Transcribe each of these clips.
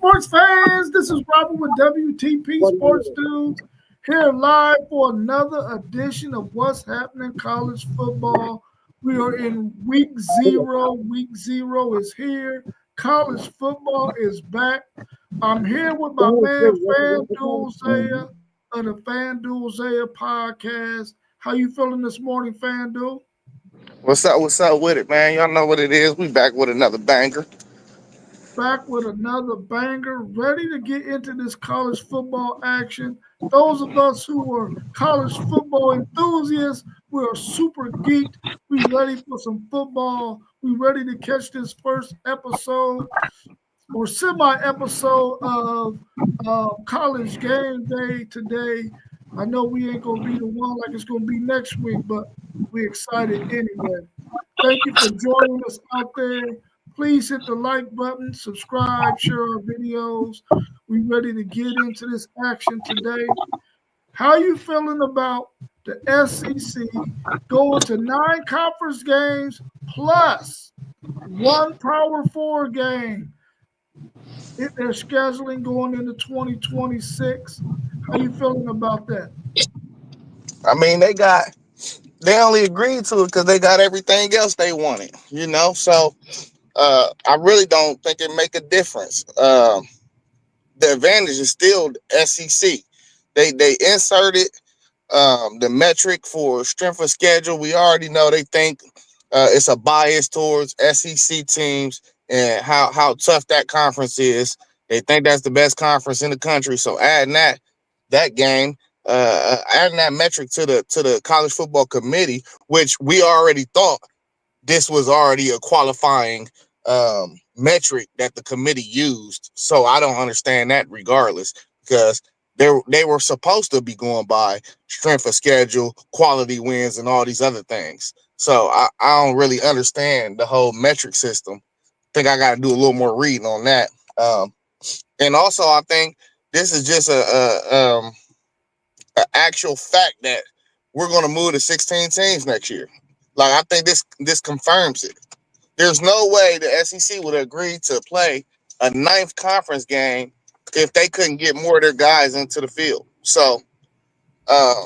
sports fans? This is Robert with WTP Sports Dudes here live for another edition of What's Happening College Football. We are in week zero. Week zero is here. College football is back. I'm here with my man FanDuel Zaya of the FanDuel Zaya podcast. How you feeling this morning, FanDuel? What's up? What's up with it, man? Y'all know what it is. We back with another banger. Back with another banger, ready to get into this college football action. Those of us who are college football enthusiasts, we are super geeked. We ready for some football. We ready to catch this first episode or semi-episode of College Game Day today. I know we ain't gonna be the one like it's gonna be next week, but we're excited anyway. Thank you for joining us out there. Please hit the like button, subscribe, share our videos. We ready to get into this action today. How you feeling about the SEC going to 9 conference games plus 1 Power 4 game in their scheduling going into 2026? How you feeling about that? I mean, they only agreed to it because they got everything else they wanted, So I really don't think it make a difference. The advantage is still the SEC. They inserted the metric for strength of schedule. We already know they think it's a bias towards SEC teams and how tough that conference is. They think that's the best conference in the country. So adding that game, adding that metric to the college football committee, which we already thought this was already a qualifying metric that the committee used. So I don't understand that regardless, because they were supposed to be going by strength of schedule, quality wins, and all these other things. So I don't really understand the whole metric system. Think I got to do a little more reading on that. And also, I think this is just a actual fact that we're going to move to 16 teams next year. Like, I think this confirms it. There's no way the SEC would agree to play a 9th conference game if they couldn't get more of their guys into the field. So, they're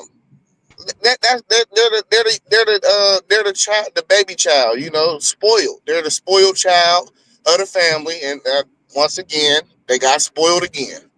the child, the baby child, spoiled. They're the spoiled child of the family, and once again, they got spoiled again.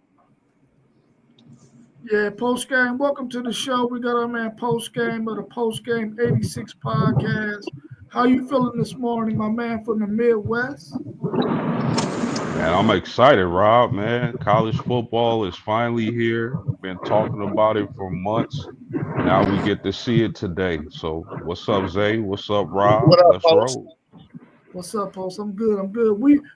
Yeah, post game. Welcome to the show. We got our man post game of the Post Game 86 podcast. How you feeling this morning, my man from the Midwest? Man, I'm excited, Rob, man. College football is finally here. Been talking about it for months. Now we get to see it today. So what's up, Zay? What's up, Rob? What up, Let's Post? roll. What's up, Post? I'm good.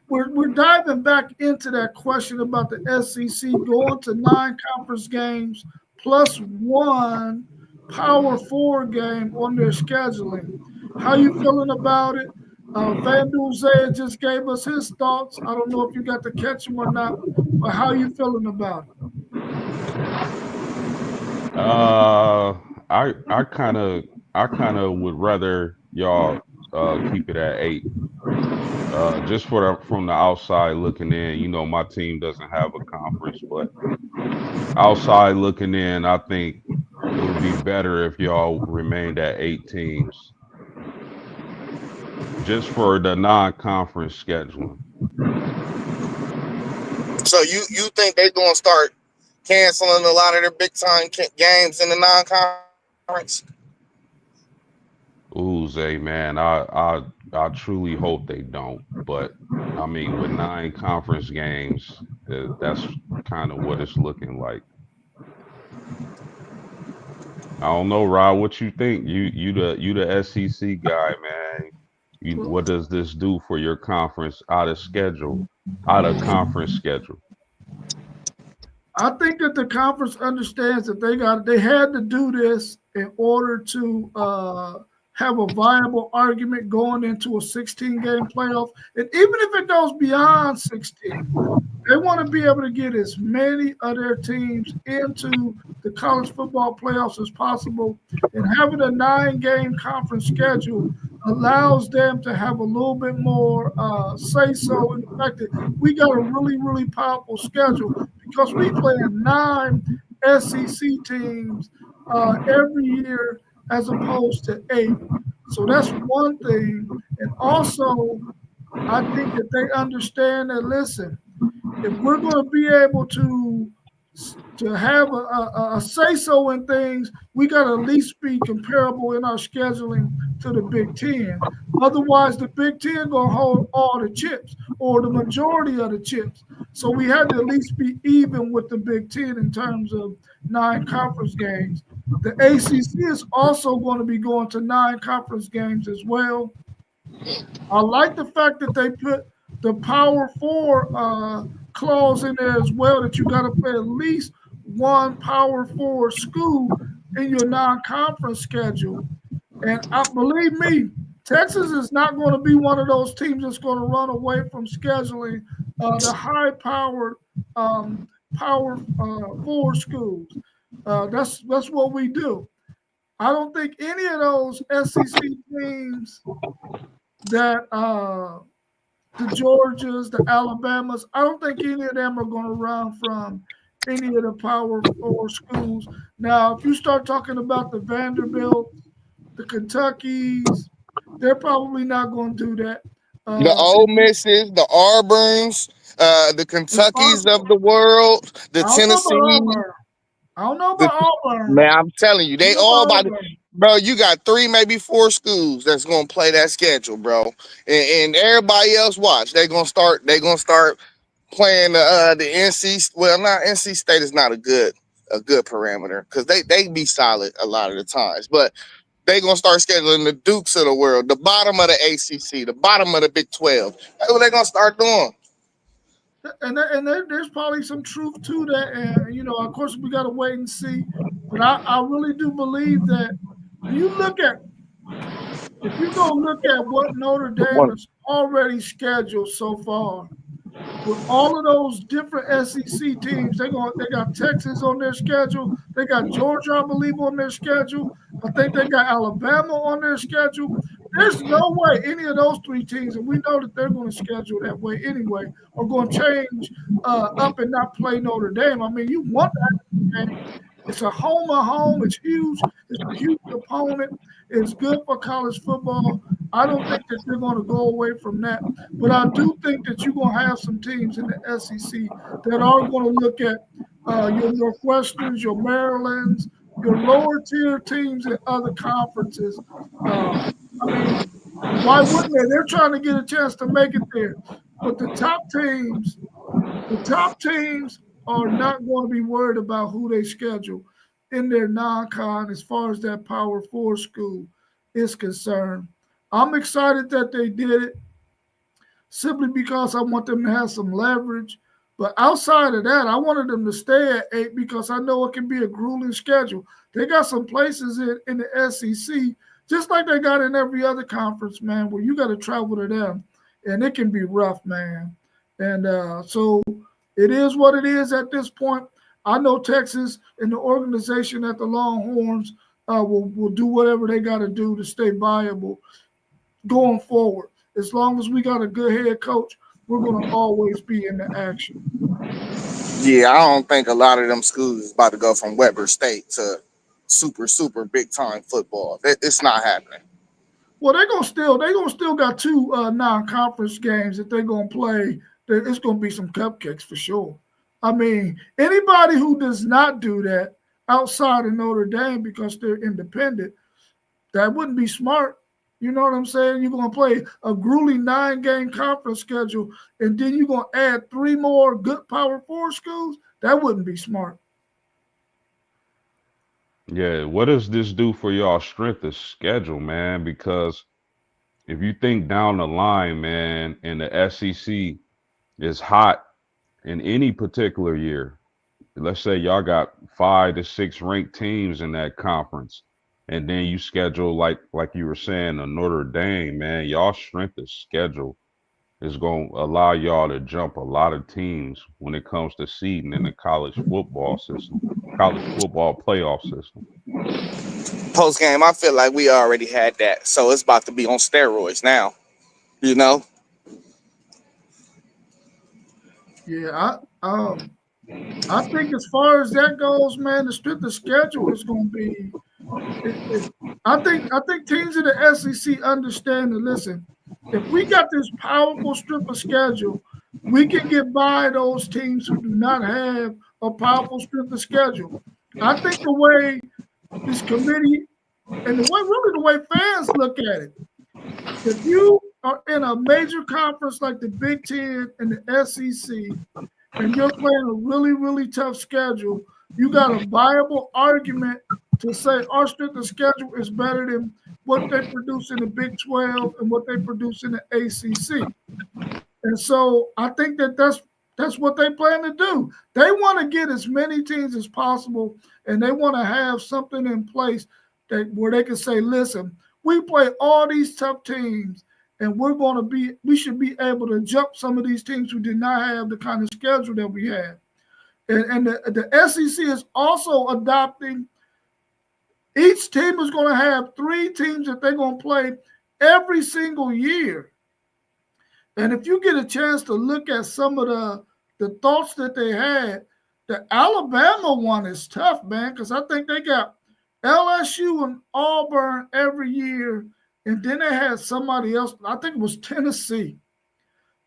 We're diving back into that question about the SEC going to 9 conference games plus 1 Power 4 game on their scheduling. How you feeling about it? FanDuel Zaya just gave us his thoughts. I don't know if you got to catch him or not, but how you feeling about it? I kind of would rather y'all keep it at 8. Just from the outside looking in, my team doesn't have a conference, but outside looking in, I think it would be better if y'all remained at 8 teams, just for the non-conference scheduling. So you think they're going to start canceling a lot of their big time games in the non-conference? Ooh, Zay, man, I truly hope they don't. But I mean, with 9 conference games, that's kind of what it's looking like. I don't know, Rob. What you think? You the SEC guy, man. What does this do for your conference out of conference schedule? I think that the conference understands that they had to do this in order to have a viable argument going into a 16-game playoff. And even if it goes beyond 16, they want to be able to get as many of their teams into the college football playoffs as possible. And having a 9-game conference schedule allows them to have a little bit more say so in the fact that we got a really, really powerful schedule because we play 9 SEC teams every year as opposed to 8. So that's one thing. And also, I think that they understand that, listen, if we're going to be able to have a say so in things, we got to at least be comparable in our scheduling to the Big Ten. Otherwise, the Big Ten gonna hold all the chips or the majority of the chips. So we had to at least be even with the Big Ten in terms of 9 conference games. The ACC is also going to be going to 9 conference games as well. I like the fact that they put the Power Four clause in there as well. That you got to play at least one Power Four school in your non-conference schedule. And believe me, Texas is not going to be one of those teams that's going to run away from scheduling the high-powered Power Four schools. That's what we do. I don't think any of those SEC teams that the Georgias, the Alabamas, I don't think any of them are going to run from any of the Power Four schools. Now, if you start talking about the Vanderbilt, the Kentuckys, they're probably not going to do that. The Ole Misses, the Auburns, the Kentuckys of the world, the I don't know about Tennessee. Auburn. I don't know The, about Auburn. man, I'm telling you, they I don't know all about about to, Auburn. bro. You got 3, maybe 4 schools that's gonna play that schedule, bro. And everybody else watch. They gonna start. They gonna start playing the NC. Well, not NC State is not a good parameter because they be solid a lot of the times, but they gonna start scheduling the Dukes of the world, the bottom of the ACC, the bottom of the Big 12. That's what they gonna start doing. And there's probably some truth to that. And, of course, we got to wait and see. But I really do believe that when you look at, if you go look at what Notre Dame has already scheduled so far, with all of those different SEC teams, they got Texas on their schedule. They got Georgia, I believe, on their schedule. I think they got Alabama on their schedule. There's no way any of those 3 teams, and we know that they're going to schedule that way anyway, are going to change up and not play Notre Dame. I mean, you want that game. It's a home. It's huge. It's a huge opponent. It's good for college football. I don't think that they're going to go away from that. But I do think that you're going to have some teams in the SEC that are going to look at your Northwesterns, your Marylands, your lower tier teams in other conferences. I mean, why wouldn't they? They're trying to get a chance to make it there. But the top teams are not going to be worried about who they schedule in their non-con as far as that Power Four school is concerned. I'm excited that they did it simply because I want them to have some leverage. But outside of that, I wanted them to stay at 8 because I know it can be a grueling schedule. They got some places in the SEC, just like they got in every other conference, man, where you got to travel to them. And it can be rough, man. And so it is what it is at this point. I know Texas and the organization at the Longhorns will do whatever they got to do to stay viable going forward. As long as we got a good head coach, we're going to always be in the action. Yeah, I don't think a lot of them schools is about to go from Weber State to super big time football. It's not happening. Well, they're gonna still got 2 non-conference games that they're gonna play. It's gonna be some cupcakes for sure. I mean, anybody who does not do that outside of Notre Dame because they're independent, that wouldn't be smart. You know what I'm saying? You're going to play a grueling 9-game conference schedule, and then you're going to add 3 more good Power 4 schools? That wouldn't be smart. Yeah, what does this do for y'all strength of schedule, man? Because if you think down the line, man, and the SEC is hot in any particular year, let's say y'all got 5 to 6 ranked teams in that conference, and then you schedule like you were saying, a Notre Dame, man, y'all strength of schedule is going to allow y'all to jump a lot of teams when it comes to seeding in the college football system, college football playoff system. Post game, I feel like we already had that, so it's about to be on steroids now. You know, Yeah, I think as far as that goes, man, the strength of schedule is going to be. I think teams in the SEC understand that. Listen, if we got this powerful strength of schedule, we can get by those teams who do not have a powerful strength of schedule. I think the way this committee and the way fans look at it, if you are in a major conference like the Big Ten and the SEC, and you're playing a really, really tough schedule, you got a viable argument to say our strength of schedule is better than what they produce in the Big 12 and what they produce in the ACC. And so I think that's what they plan to do. They want to get as many teams as possible, and they want to have something in place that where they can say, listen, we play all these tough teams, and we should be able to jump some of these teams who did not have the kind of schedule that we have. And the SEC is also adopting. Each team is going to have 3 teams that they're going to play every single year. And if you get a chance to look at some of the thoughts that they had, the Alabama one is tough, man, because I think they got LSU and Auburn every year, and then they had somebody else. I think it was Tennessee.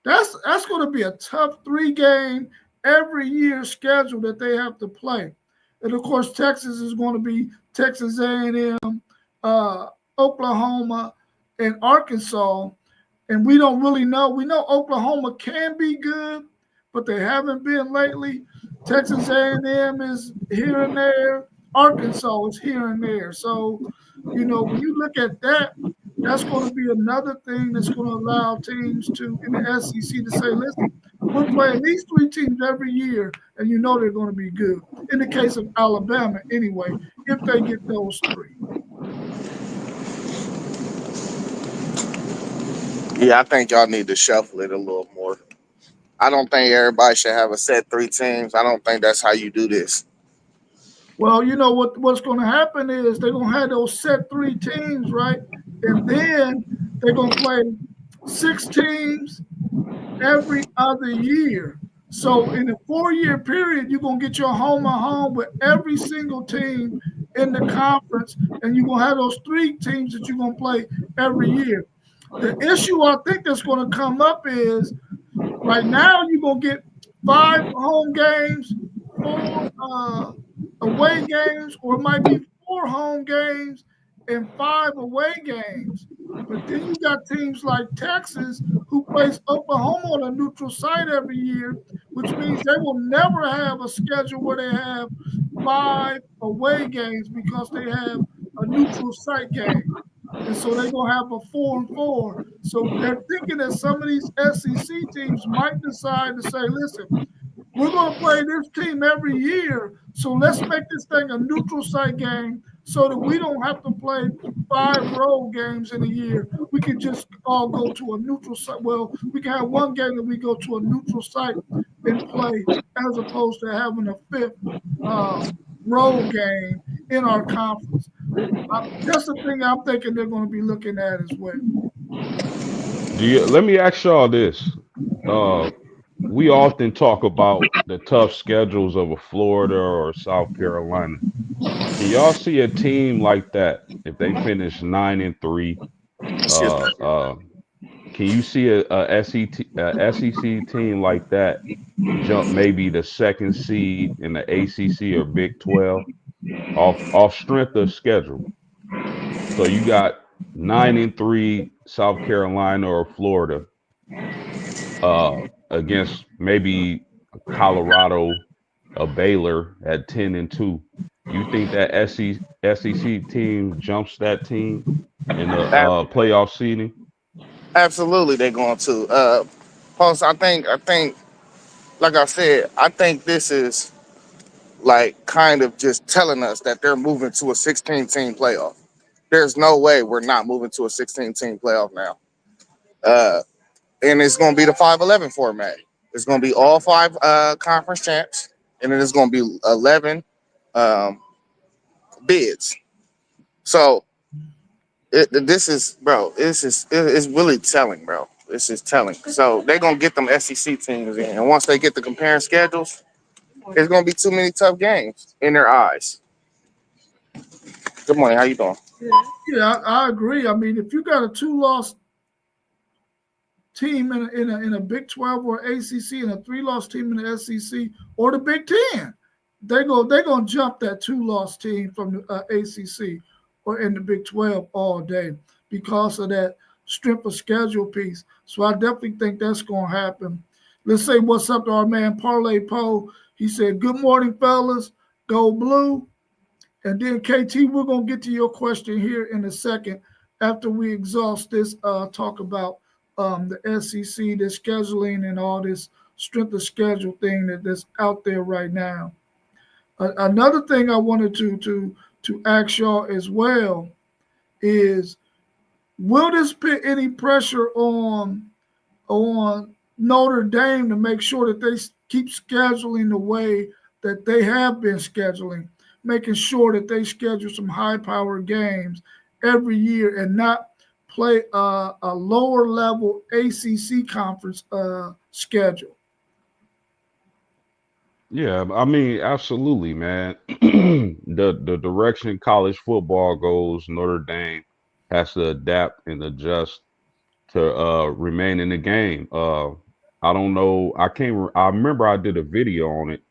That's going to be a tough 3-game every year schedule that they have to play. And of course, Texas is going to be Texas A&M, Oklahoma, and Arkansas. And we don't really know. We know Oklahoma can be good, but they haven't been lately. Texas A&M is here and there. Arkansas is here and there. So, when you look at that, that's going to be another thing that's going to allow teams in the SEC to say, listen, we're playing these 3 teams every year, and they're going to be good. In the case of Alabama, anyway, if they get those 3. yeah, I think y'all need to shuffle it a little more. I don't think everybody should have a set 3 teams. I don't think that's how you do this. Well, what's going to happen is they're going to have those set 3 teams, right? And then they're going to play 6 teams every other year. So in a 4-year period, you're going to get your home and home with every single team in the conference, and you're going to have those 3 teams that you're going to play every year. The issue I think that's going to come up is right now you're going to get 5 home games, 4 away games, or it might be 4 home games and 5 away games. But then you got teams like Texas who plays Oklahoma on a neutral site every year, which means they will never have a schedule where they have 5 away games because they have a neutral site game. And so they're going to have a 4-4. So they're thinking that some of these SEC teams might decide to say, listen, we're going to play this team every year, so let's make this thing a neutral site game so that we don't have to play 5 road games in a year. We can just all go to a neutral site. Well, we can have 1 game that we go to a neutral site and play as opposed to having a 5th road game in our conference. That's the thing I'm thinking they're going to be looking at as well. Let me ask y'all this. We often talk about the tough schedules of a Florida or South Carolina. Can y'all see a team like that if they finish 9-3? Can you see a SEC team like that jump maybe the 2nd seed in the ACC or Big 12 off strength of schedule? So you got 9-3 South Carolina or Florida against maybe Colorado, a Baylor at 10-2. You think that SEC team jumps that team in the playoff seeding? Absolutely, they're going to. Post, I think, like I said, I think this is like kind of just telling us that they're moving to a 16-team playoff. There's no way we're not moving to a 16-team playoff now. And it's going to be the 5-11 format. It's going to be all 5 conference champs, and then it's going to be 11 bids. So this is, bro. It's really telling, bro. This is telling. So they're gonna get them SEC teams in, and once they get the comparing schedules, it's gonna be too many tough games in their eyes. Good morning. How you doing? Yeah, I agree. I mean, if you got a two-loss team in a Big 12 or ACC and a three-loss team in the SEC or the Big 10, they're gonna jump that two-loss team from the ACC or in the Big 12 all day because of that strength of schedule piece. So I definitely think that's gonna happen. Let's say what's up to our man Parlay Poe. He said, "Good morning, fellas. Go blue." And then KT, we're gonna get to your question here in a second after we exhaust this talk about the SEC, the scheduling, and all this strength of schedule thing that's out there right now. Another thing I wanted to ask y'all as well is, will this put any pressure on Notre Dame to make sure that they keep scheduling the way that they have been scheduling, making sure that they schedule some high-powered games every year and not play a lower level ACC conference schedule? Yeah, I mean, absolutely, man. The direction college football goes, Notre Dame has to adapt and adjust to remain in the game. I don't know. I can't. I remember I did a video on it,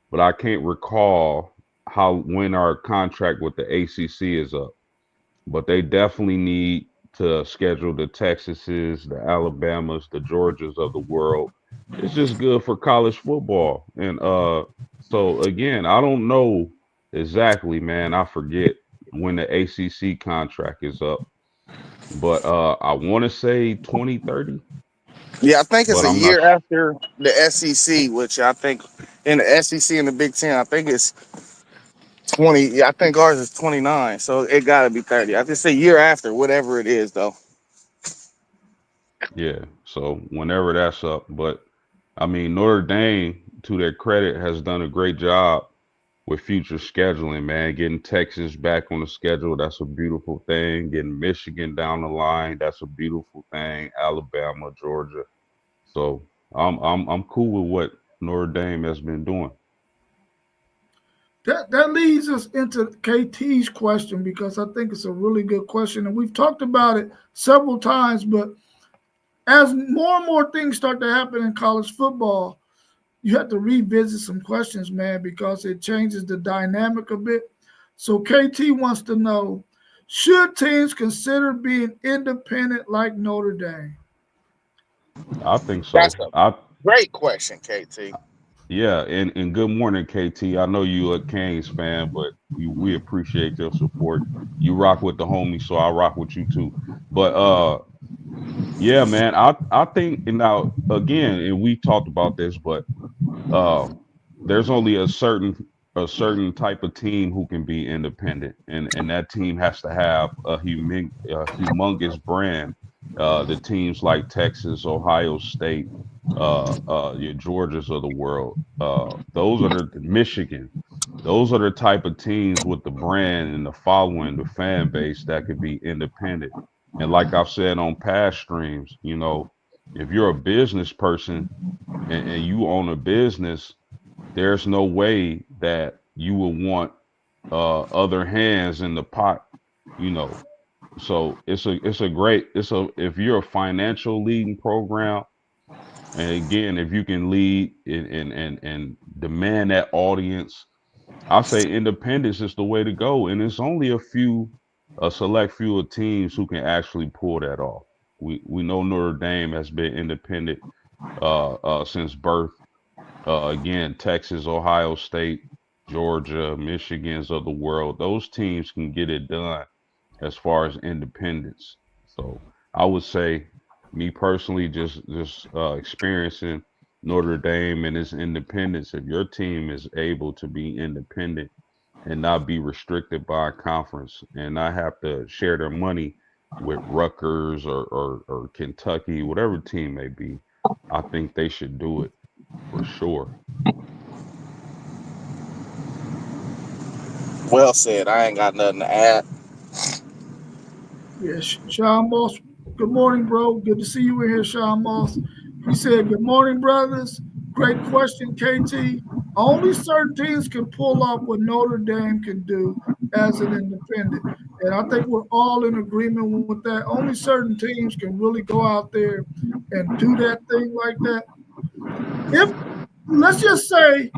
but I can't recall how when our contract with the ACC is up. But they definitely need to schedule the Texases, the Alabamas, the Georgias of the world. It's just good for college football. And so again, I don't know exactly, man. I forget when the ACC contract is up, but I want to say 2030, Yeah, I think it's but a I'm not year after the SEC, which I think in the SEC and the Big Ten, I think it's 20. Yeah, I think ours is 29, so it got to be 30. I just say year after, whatever it is, though. Yeah, so whenever that's up, but I mean Notre Dame, to their credit, has done a great job with future scheduling, man. Getting Texas back on the schedule, that's a beautiful thing. Getting Michigan down the line, that's a beautiful thing. Alabama, Georgia. So I'm cool with what Notre Dame has been doing. That leads us into KT's question because I think it's a really good question, and we've talked about it several times. But as more and more things start to happen in college football, you have to revisit some questions, man, because it changes the dynamic a bit. So KT wants to know, should teams consider being independent like Notre Dame? I think That's so. a I great question, KT. Yeah, and good morning, KT. I know you a Canes fan, but we appreciate your support. You rock with the homies, so I rock with you too. But yeah, man, I think, and now again, and we talked about this, but uh, there's only a certain type of team who can be independent, and that team has to have a humongous brand. The teams like Texas, Ohio State, your Georgias of the world, those are the Michigan. Those are the type of teams with the brand and the following, the fan base that could be independent. And like I've said on past streams, if you're a business person and you own a business, there's no way that you would want other hands in the pot, you know. So it's a if you're a financial leading program, and again, if you can lead and demand that audience, I say independence is the way to go. And it's only a select few of teams who can actually pull that off. We know Notre Dame has been independent since birth. Again, Texas, Ohio State, Georgia, Michigan's of the world, those teams can get it done as far as independence. So I would say, me personally, just experiencing Notre Dame and its independence. If your team is able to be independent and not be restricted by a conference and not have to share their money with Rutgers or Kentucky, whatever team may be, I think they should do it for sure. Well said. I ain't got nothing to add. Yeah, Sean Moss. Good morning, bro. Good to see you in here, Sean Moss. He said, "Good morning, brothers. Great question, KT. Only certain teams can pull off what Notre Dame can do as an independent, and I think we're all in agreement with that. Only certain teams can really go out there and do that thing like that. If let's just say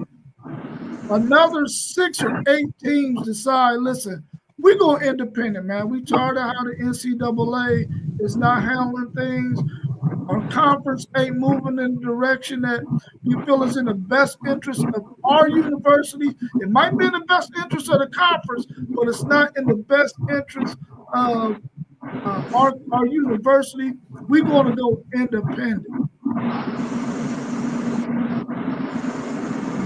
another 6 or 8 teams decide, listen, we go independent, man. We tired of how the NCAA is not handling things. Our conference ain't moving in the direction that we feel is in the best interest of our university. It might be in the best interest of the conference, but it's not in the best interest of our university. We're going to go independent.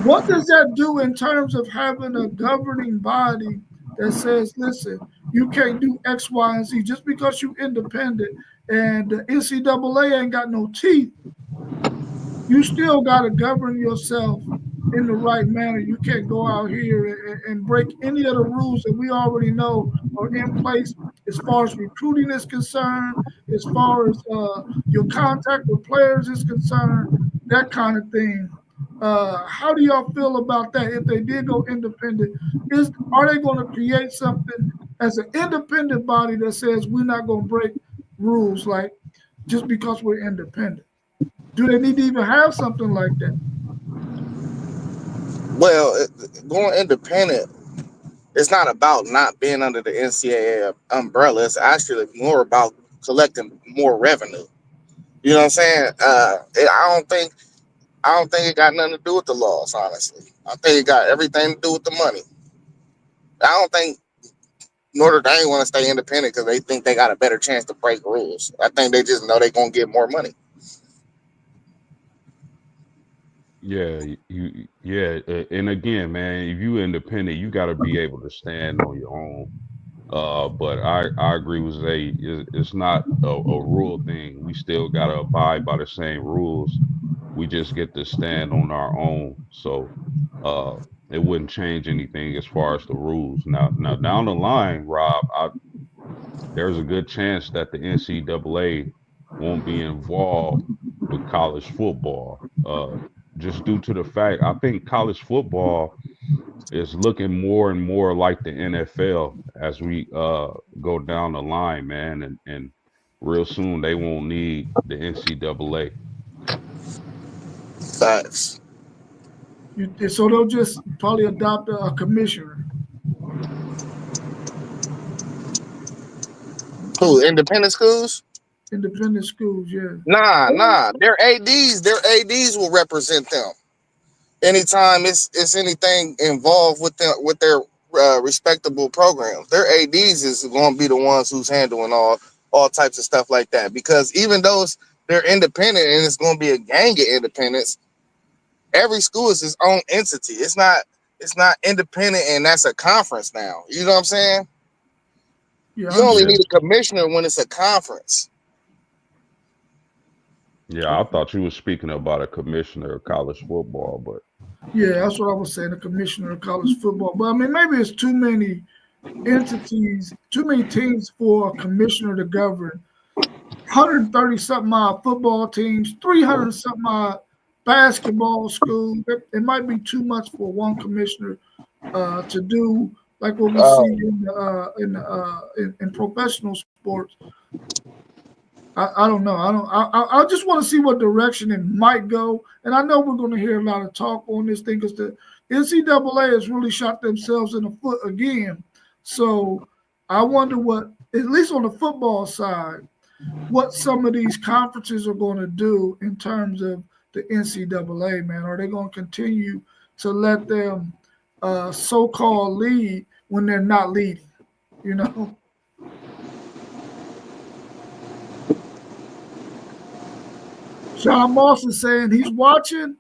What does that do in terms of having a governing body that says, listen, you can't do X, Y, and Z just because you're independent and the NCAA ain't got no teeth? You still got to govern yourself in the right manner. You can't go out here and break any of the rules that we already know are in place as far as recruiting is concerned, as far as your contact with players is concerned, that kind of thing. How do y'all feel about that? If they did go independent, are they going to create something as an independent body that says we're not going to break rules like just because we're independent? Do they need to even have something like that? Well, going independent, it's not about not being under the NCAA umbrella. It's actually more about collecting more revenue. You know what I'm saying? I don't think it got nothing to do with the laws. Honestly, I think it got everything to do with the money. I don't think Notre Dame want to stay independent because they think they got a better chance to break rules. I think they just know they're gonna get more money. And again, man, if you independent, you got to be able to stand on your own. But I agree with Zay. It's not a rule thing. We still got to abide by the same rules. We just get to stand on our own. So uh, it wouldn't change anything as far as the rules. Now down the line, Rob, there's a good chance that the NCAA won't be involved with college football. Just due to the fact, I think college football is looking more and more like the NFL as we go down the line, man. And real soon they won't need the NCAA. Facts. So they'll just probably adopt a commissioner. Who, independent schools? Independent schools, yeah. Nah. Their ads will represent them. Anytime it's anything involved with them with their respectable programs. Their ads is going to be the ones who's handling all types of stuff like that. Because even though they're independent and it's going to be a gang of independents, every school is its own entity. It's not independent, and that's a conference now. You know what I'm saying? Yeah, You only Yeah, need a commissioner when it's a conference. yeah. I thought you were speaking about a commissioner of college football, but yeah, that's what I was saying, the commissioner of college football. But I mean, maybe it's too many entities, too many teams for a commissioner to govern. 130 something odd football teams, 300 something odd basketball schools. It might be too much for one commissioner to do, like what we see Um, in professional sports. I don't know. I just want to see what direction it might go. And I know we're going to hear a lot of talk on this thing because the NCAA has really shot themselves in the foot again. So I wonder what, at least on the football side, what some of these conferences are going to do in terms of the NCAA, man. Are they going to continue to let them so-called lead when they're not leading? You know, Sean Moss is saying he's watching.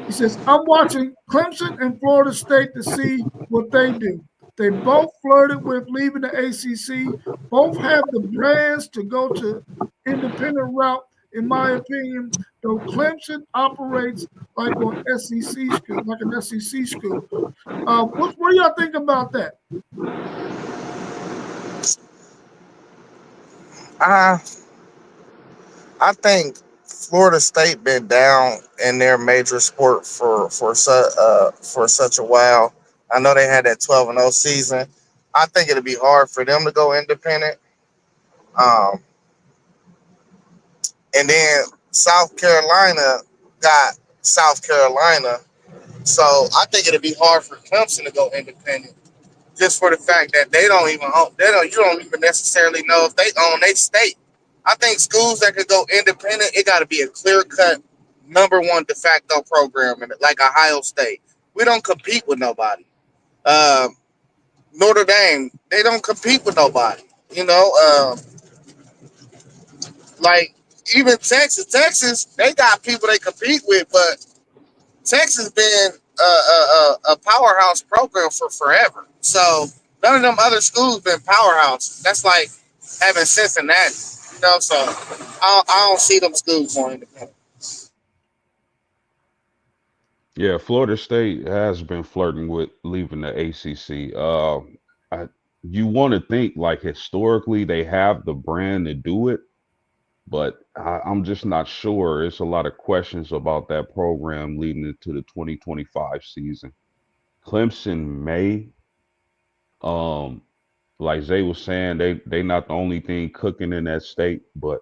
He says, I'm watching Clemson and Florida State to see what they do. They both flirted with leaving the ACC. Both have the brands to go to independent route, in my opinion, though Clemson operates like an SEC school, like an SEC school. What do y'all think about that? I I think Florida State been down in their major sport for such a while. I know they had that 12-0 season. I think it'll be hard for them to go independent. Um, and then South Carolina got South Carolina, so I think it'll be hard for Clemson to go independent, just for the fact that they don't even own, they don't you don't even necessarily know if they own their state. I think schools that could go independent, it got to be a clear cut number one de facto program in it, like Ohio State. We don't compete with nobody. Um, Notre Dame, they don't compete with nobody. You know, like even Texas, they got people they compete with, but Texas been a powerhouse program for forever. So none of them other schools been powerhouses. That's like having Cincinnati, you know. So I don't see them schools going independent. Yeah, Florida State has been flirting with leaving the ACC. I, you want to think like historically they have the brand to do it, but I'm just not sure. It's a lot of questions about that program leading into the 2025 season. Clemson may, um, like Zay was saying, they not the only thing cooking in that state, but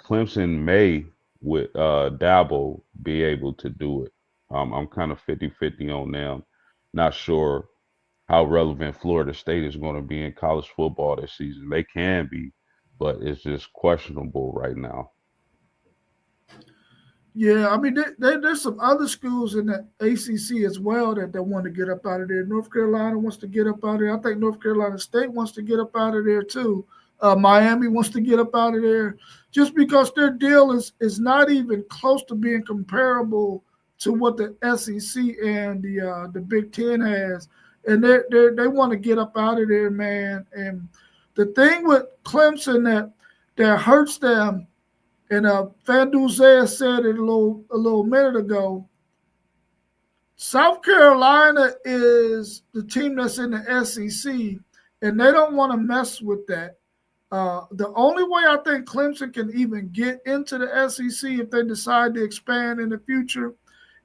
Clemson may with Dabo be able to do it. I'm kind of 50-50 on them. Not sure how relevant Florida State is going to be in college football this season. They can be, but it's just questionable right now. Yeah, I mean, there's some other schools in the ACC as well that want to get up out of there. North Carolina wants to get up out of there. I think North Carolina State wants to get up out of there too. Miami wants to get up out of there just because their deal is not even close to being comparable to what the SEC and the Big Ten has, and they want to get up out of there, man. And the thing with Clemson that hurts them, and FanDuel said it a little minute ago. South Carolina is the team that's in the SEC, and they don't want to mess with that. The only way I think Clemson can even get into the SEC if they decide to expand in the future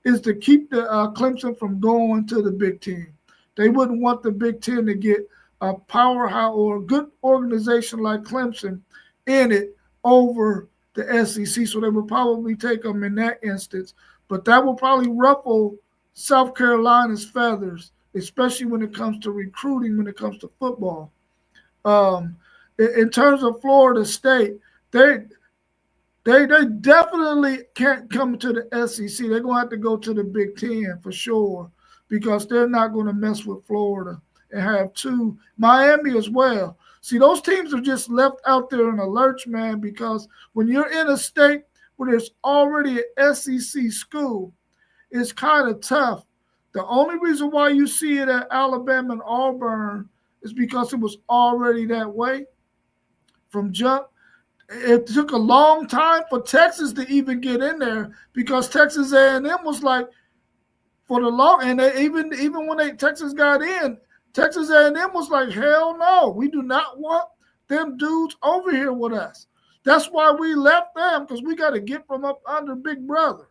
is to keep the Clemson from going to the Big Ten. They wouldn't want the Big Ten to get a powerhouse or a good organization like Clemson in it over the SEC, so they would probably take them in that instance. But that will probably ruffle South Carolina's feathers, especially when it comes to recruiting, when it comes to football. Um, in terms of Florida State, they definitely can't come to the SEC. They're going to have to go to the Big Ten for sure because they're not going to mess with Florida and have two. Miami as well. See, those teams are just left out there in a lurch, man, because when you're in a state where there's already an SEC school, it's kind of tough. The only reason why you see it at Alabama and Auburn is because it was already that way from jump. It took a long time for Texas to even get in there because Texas A&M was like for the long, and they, even when Texas got in, Texas A&M was like, hell no, we do not want them dudes over here with us. That's why we left them because we got to get from up under Big Brother.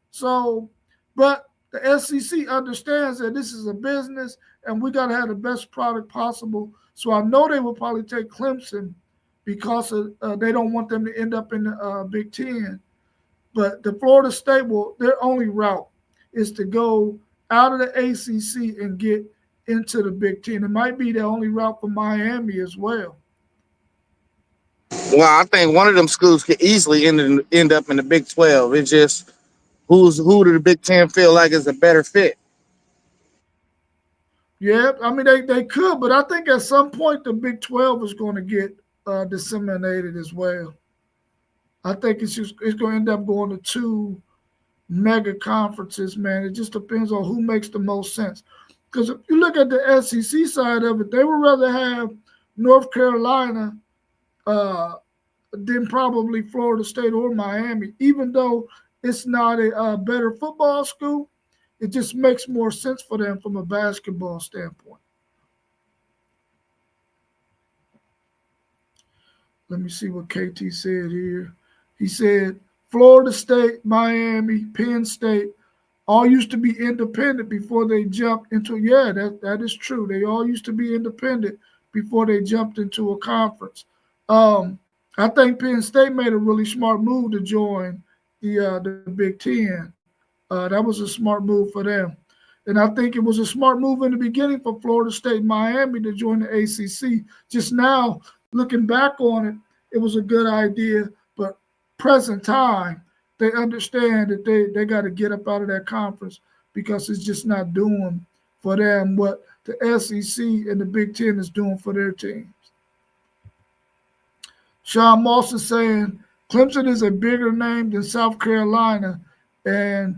So, but the SEC understands that this is a business and we got to have the best product possible. So I know they will probably take Clemson because they don't want them to end up in the Big Ten. But the Florida State their only route is to go out of the ACC and get into the Big Ten. It might be the only route for Miami as well. Well, I think one of them schools could easily end up in the Big 12. It's just who do the Big 10 feel like is a better fit? Yeah, I mean they could, but I think at some point the Big 12 is going to get disseminated as well. I think it's going to end up going to two mega conferences, man. It just depends on who makes the most sense. Because if you look at the SEC side of it, they would rather have North Carolina than probably Florida State or Miami, even though it's not a better football school. It just makes more sense for them from a basketball standpoint. Let me see what KT said here. He said Florida State, Miami, Penn State all used to be independent before they jumped into. Yeah, that is true. They all used to be independent before they jumped into a conference. I think Penn State made a really smart move to join the Big Ten. That was a smart move for them. And I think it was a smart move in the beginning for Florida State and Miami to join the ACC. Just now, looking back on it, it was a good idea. But present time, they understand that they got to get up out of that conference because it's just not doing for them what the SEC and the Big Ten is doing for their teams. Sean Moss is saying Clemson is a bigger name than South Carolina, and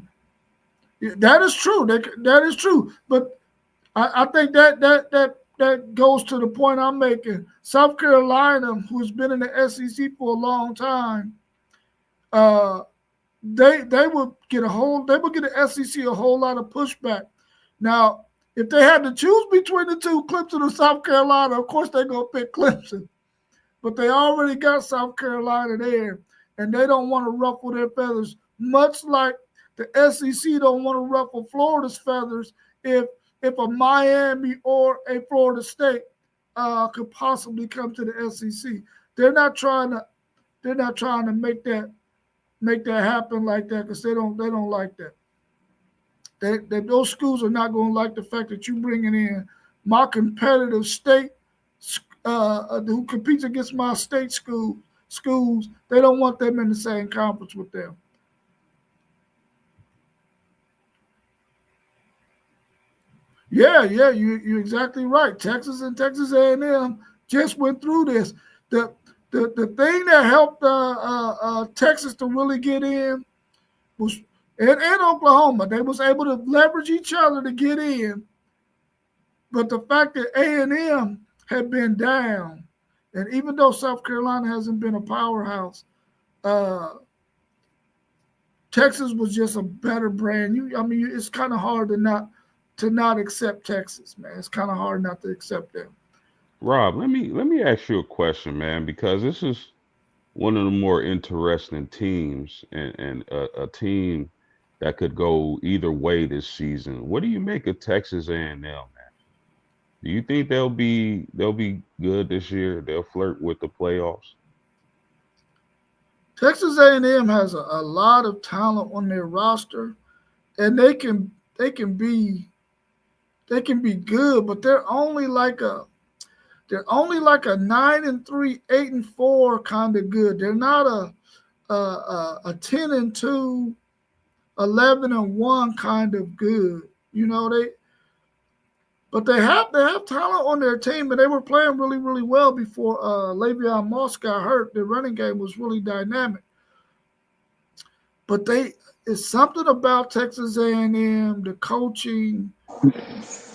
that is true. That is true. But I think that goes to the point I'm making. South Carolina, who's been in the SEC for a long time, they would get the SEC a whole lot of pushback. Now, if they had to choose between the two, Clemson or South Carolina, of course they're gonna pick Clemson. But they already got South Carolina there, and they don't want to ruffle their feathers, much like the SEC don't want to ruffle Florida's feathers if a Miami or a Florida State could possibly come to the SEC. They're not trying to make that happen like that because they don't like that. Those schools are not going to like the fact that you bringing in my competitive state who competes against my state schools. They don't want them in the same conference with them. Yeah, you're exactly right. Texas and Texas A&M just went through this. The thing that helped Texas to really get in was and Oklahoma. They was able to leverage each other to get in. But the fact that A&M had been down, and even though South Carolina hasn't been a powerhouse, Texas was just a better brand. It's kind of hard to not accept Texas, man. It's kind of hard not to accept them. Rob, let me ask you a question, man, because this is one of the more interesting teams and a team that could go either way this season. What do you make of Texas A&M, man? Do you think they'll be good this year? They'll flirt with the playoffs? Texas A&M has a lot of talent on their roster, and they can be good, but they're only like a 9-3, 8-4 kind of good. They're not a 10-2, 11-1 kind of good. But they have talent on their team, and they were playing really, really well before Le'Veon Moss got hurt. Their running game was really dynamic. But it's something about Texas A&M, the coaching.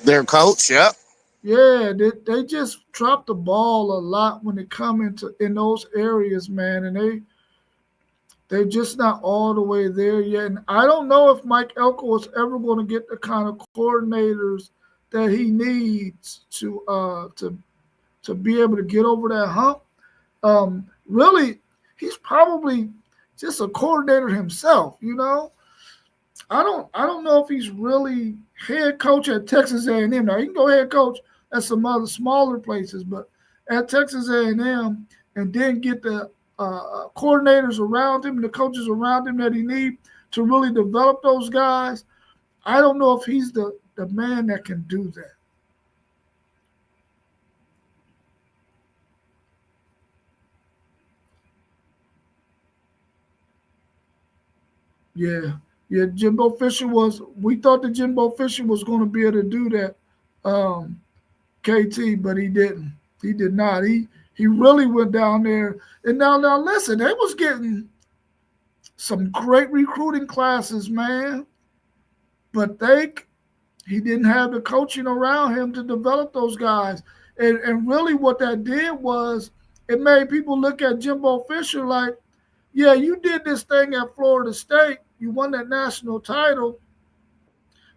Their coach, yep. Yeah, they just drop the ball a lot when they come in those areas, man, and they're just not all the way there yet. And I don't know if Mike Elko is ever going to get the kind of coordinators that he needs to be able to get over that hump. Really, he's probably just a coordinator himself, I don't know if he's really head coach at Texas A&M. Now, he can go head coach at some other smaller places, but at Texas A&M and then get the coordinators around him and the coaches around him that he needs to really develop those guys, I don't know if he's the man that can do that. Yeah, Jimbo Fisher we thought that Jimbo Fisher was going to be able to do that, KT, but he didn't. He did not. He really went down there. And now listen, they was getting some great recruiting classes, man. But he didn't have the coaching around him to develop those guys. And really what that did was it made people look at Jimbo Fisher like, yeah, you did this thing at Florida State. You won that national title.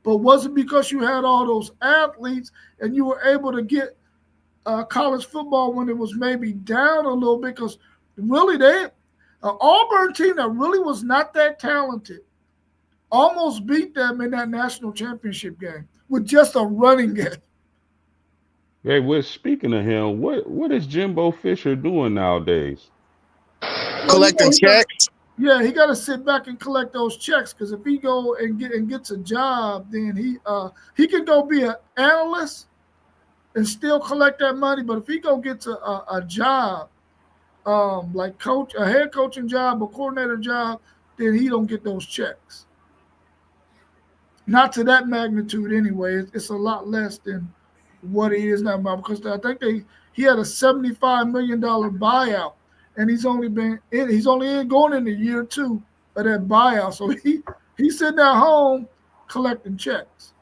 But was it because you had all those athletes and you were able to get college football when it was maybe down a little bit? Because Really, they Auburn team that really was not that talented almost beat them in that national championship game with just a running game. Hey, speaking of him, what is Jimbo Fisher doing nowadays? Well, Collecting checks. yeah, he got to sit back and collect those checks because if he go and gets a job, then he can go be an analyst and still collect that money. But if he go gets a job, like a head coaching job, a coordinator job, then he don't get those checks. Not to that magnitude anyway. It's a lot less than what he is now because I think he had a $75 million buyout, and he's only going into year two of that buyout. So he's sitting at home collecting checks.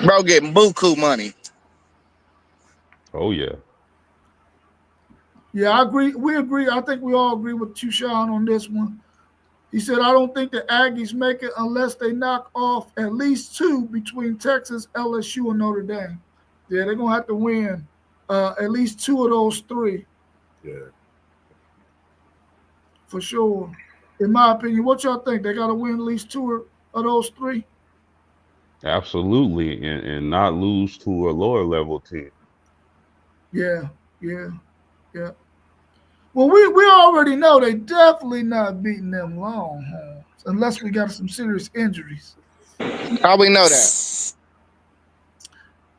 Bro getting buku money. Oh yeah. Yeah, I agree. We agree. I think we all agree with Tushan on this one. He said, I don't think the Aggies make it unless they knock off at least two between Texas, LSU, and Notre Dame. Yeah, they're going to have to win at least two of those three. Yeah. For sure. In my opinion, what y'all think? They got to win at least two of those three? Absolutely, and not lose to a lower level team. Yeah. Well, we already know they definitely not beating them Longhorns unless we got some serious injuries. How we know that?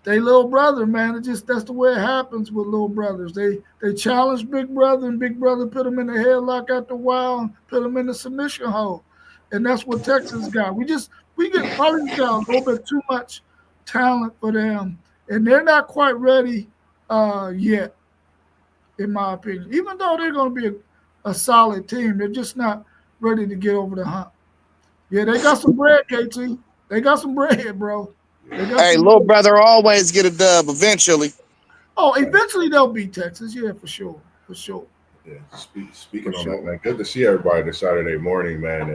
They little brother, man. That's the way it happens with little brothers. They challenge big brother, and big brother put them in the headlock after a while and put them in the submission hold. And that's what Texas got. We get probably got a little bit too much talent for them, and they're not quite ready yet, in my opinion. Even though they're going to be a solid team, they're just not ready to get over the hump. Yeah, they got some bread, KT. They got some bread, bro. Hey, little brother always get a dub eventually. Oh, eventually they'll beat Texas. Yeah, for sure. Yeah. Speaking on that, man, good to see everybody this Saturday morning, man.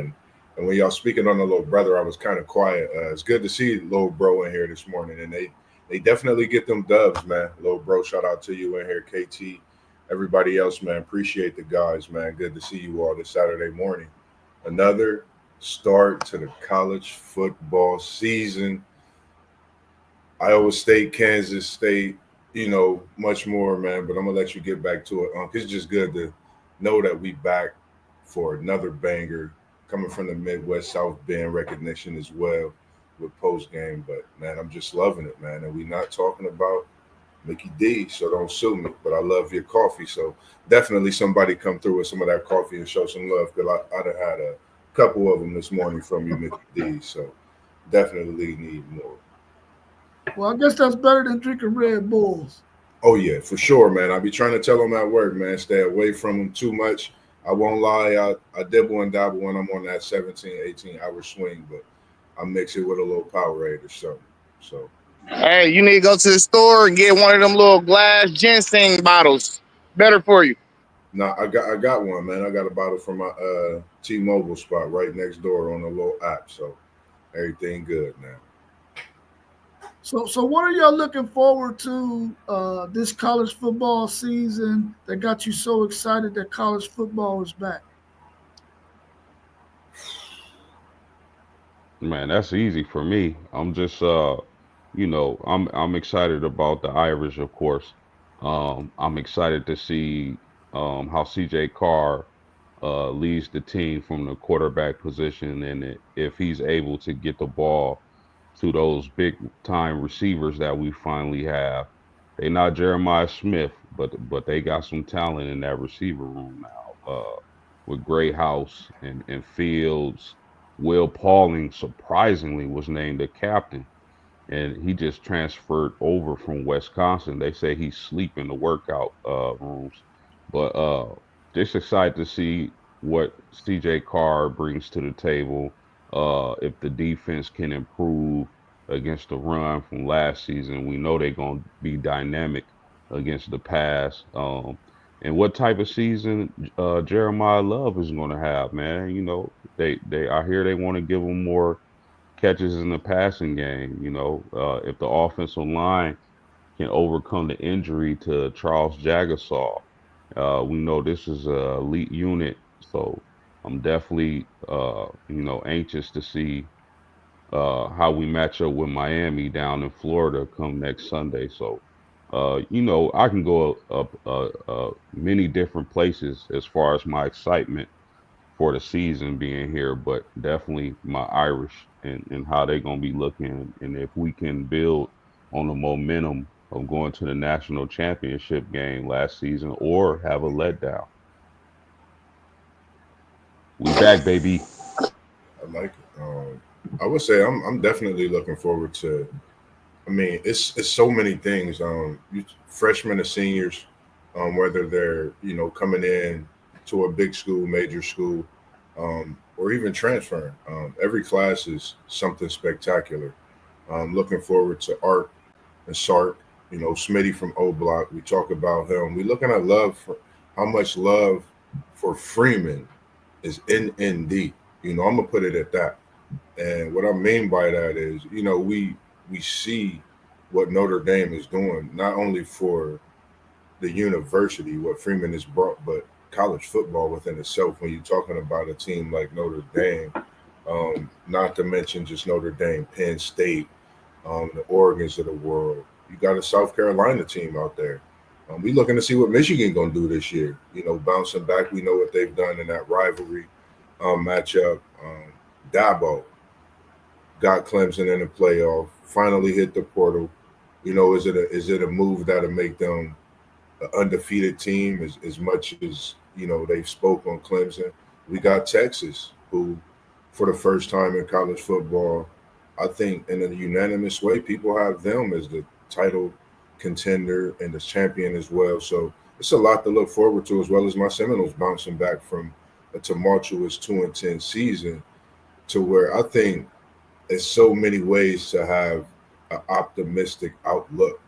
And when y'all speaking on the little brother, I was kind of quiet. It's good to see little bro in here this morning, and they definitely get them dubs, man. Little bro, shout out to you in here, KT. Everybody else, man, appreciate the guys, man. Good to see you all this Saturday morning. Another start to the college football season. Iowa State, Kansas State, much more, man. But I'm gonna let you get back to it. It's just good to know that we back for another banger coming from the Midwest, South Bend recognition as well with post game. But man, I'm just loving it, man. And we not talking about Mickey D, so don't sue me. But I love your coffee, so definitely somebody come through with some of that coffee and show some love because I'd have had a couple of them this morning from you, Mickey D. So definitely need more. Well, I guess that's better than drinking Red Bulls. Oh, yeah, for sure, man. I be trying to tell them at work, man, stay away from them too much. I won't lie. I dibble and dabble when I'm on that 17, 18-hour swing, but I mix it with a little Powerade or something. So, hey, you need to go to the store and get one of them little glass ginseng bottles. Better for you. Nah, I got one, man. I got a bottle from my T-Mobile spot right next door on the little app, so everything good now. So what are y'all looking forward to this college football season that got you so excited that college football is back? Man, that's easy for me. I'm just I'm excited about the Irish, of course. I'm excited to see how CJ Carr leads the team from the quarterback position, and if he's able to get the ball to those big time receivers that we finally have. They not Jeremiah Smith, but they got some talent in that receiver room now. With Grayhouse and Fields, Will Pauling surprisingly was named a captain, and he just transferred over from Wisconsin. They say he's sleep in the workout rooms, but just excited to see what CJ Carr brings to the table. If the defense can improve against the run from last season, we know they're going to be dynamic against the pass. And what type of season Jeremiah Love is going to have, man? They I hear they want to give him more catches in the passing game. If the offensive line can overcome the injury to Charles Jagasaw, We know this is a elite unit, so I'm definitely anxious to see how we match up with Miami down in Florida come next Sunday. So I can go up many different places as far as my excitement for the season being here, but definitely my Irish and how they're gonna be looking, and if we can build on the momentum of going to the national championship game last season or have a letdown. We back, baby. I like it. I would say I'm definitely looking forward to. I mean, it's so many things. Freshmen and seniors, whether they're coming in to a big school, major school, or even transferring. Every class is something spectacular. Looking forward to Art and Sark. Smitty from O Block. We talk about him. We looking at love for how much love for Freeman is in ND. I'm gonna put it at that. And what I mean by that is, we see what Notre Dame is doing, not only for the university, what Freeman has brought, but college football within itself. When you're talking about a team like Notre Dame, not to mention just Notre Dame, Penn State, the Oregons of the world. You got a South Carolina team out there. We looking to see what Michigan gonna do this year. Bouncing back, we know what they've done in that rivalry matchup. Dabo got Clemson in the playoff. Finally hit the portal. Is it a move that'll make them an undefeated team as much as they've spoke on Clemson? We got Texas, who for the first time in college football, I think in a unanimous way, people have them as the title contender and the champion as well. So it's a lot to look forward to, as well as my Seminoles bouncing back from a tumultuous 2-10 season to where I think there's so many ways to have an optimistic outlook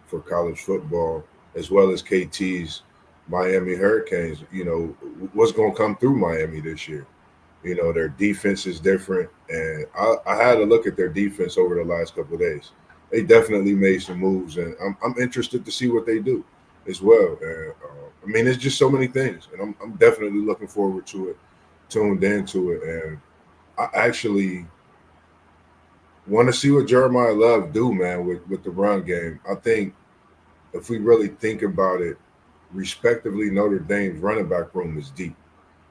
for college football, as well as KT's Miami Hurricanes. What's going to come through Miami this year? Their defense is different, and I had a look at their defense over the last couple of days. They definitely made some moves, and I'm interested to see what they do as well. And I mean, it's just so many things, and I'm definitely looking forward to it, tuned into it, and I actually want to see what Jeremiah Love do, man, with the run game. I think if we really think about it, respectively, Notre Dame's running back room is deep,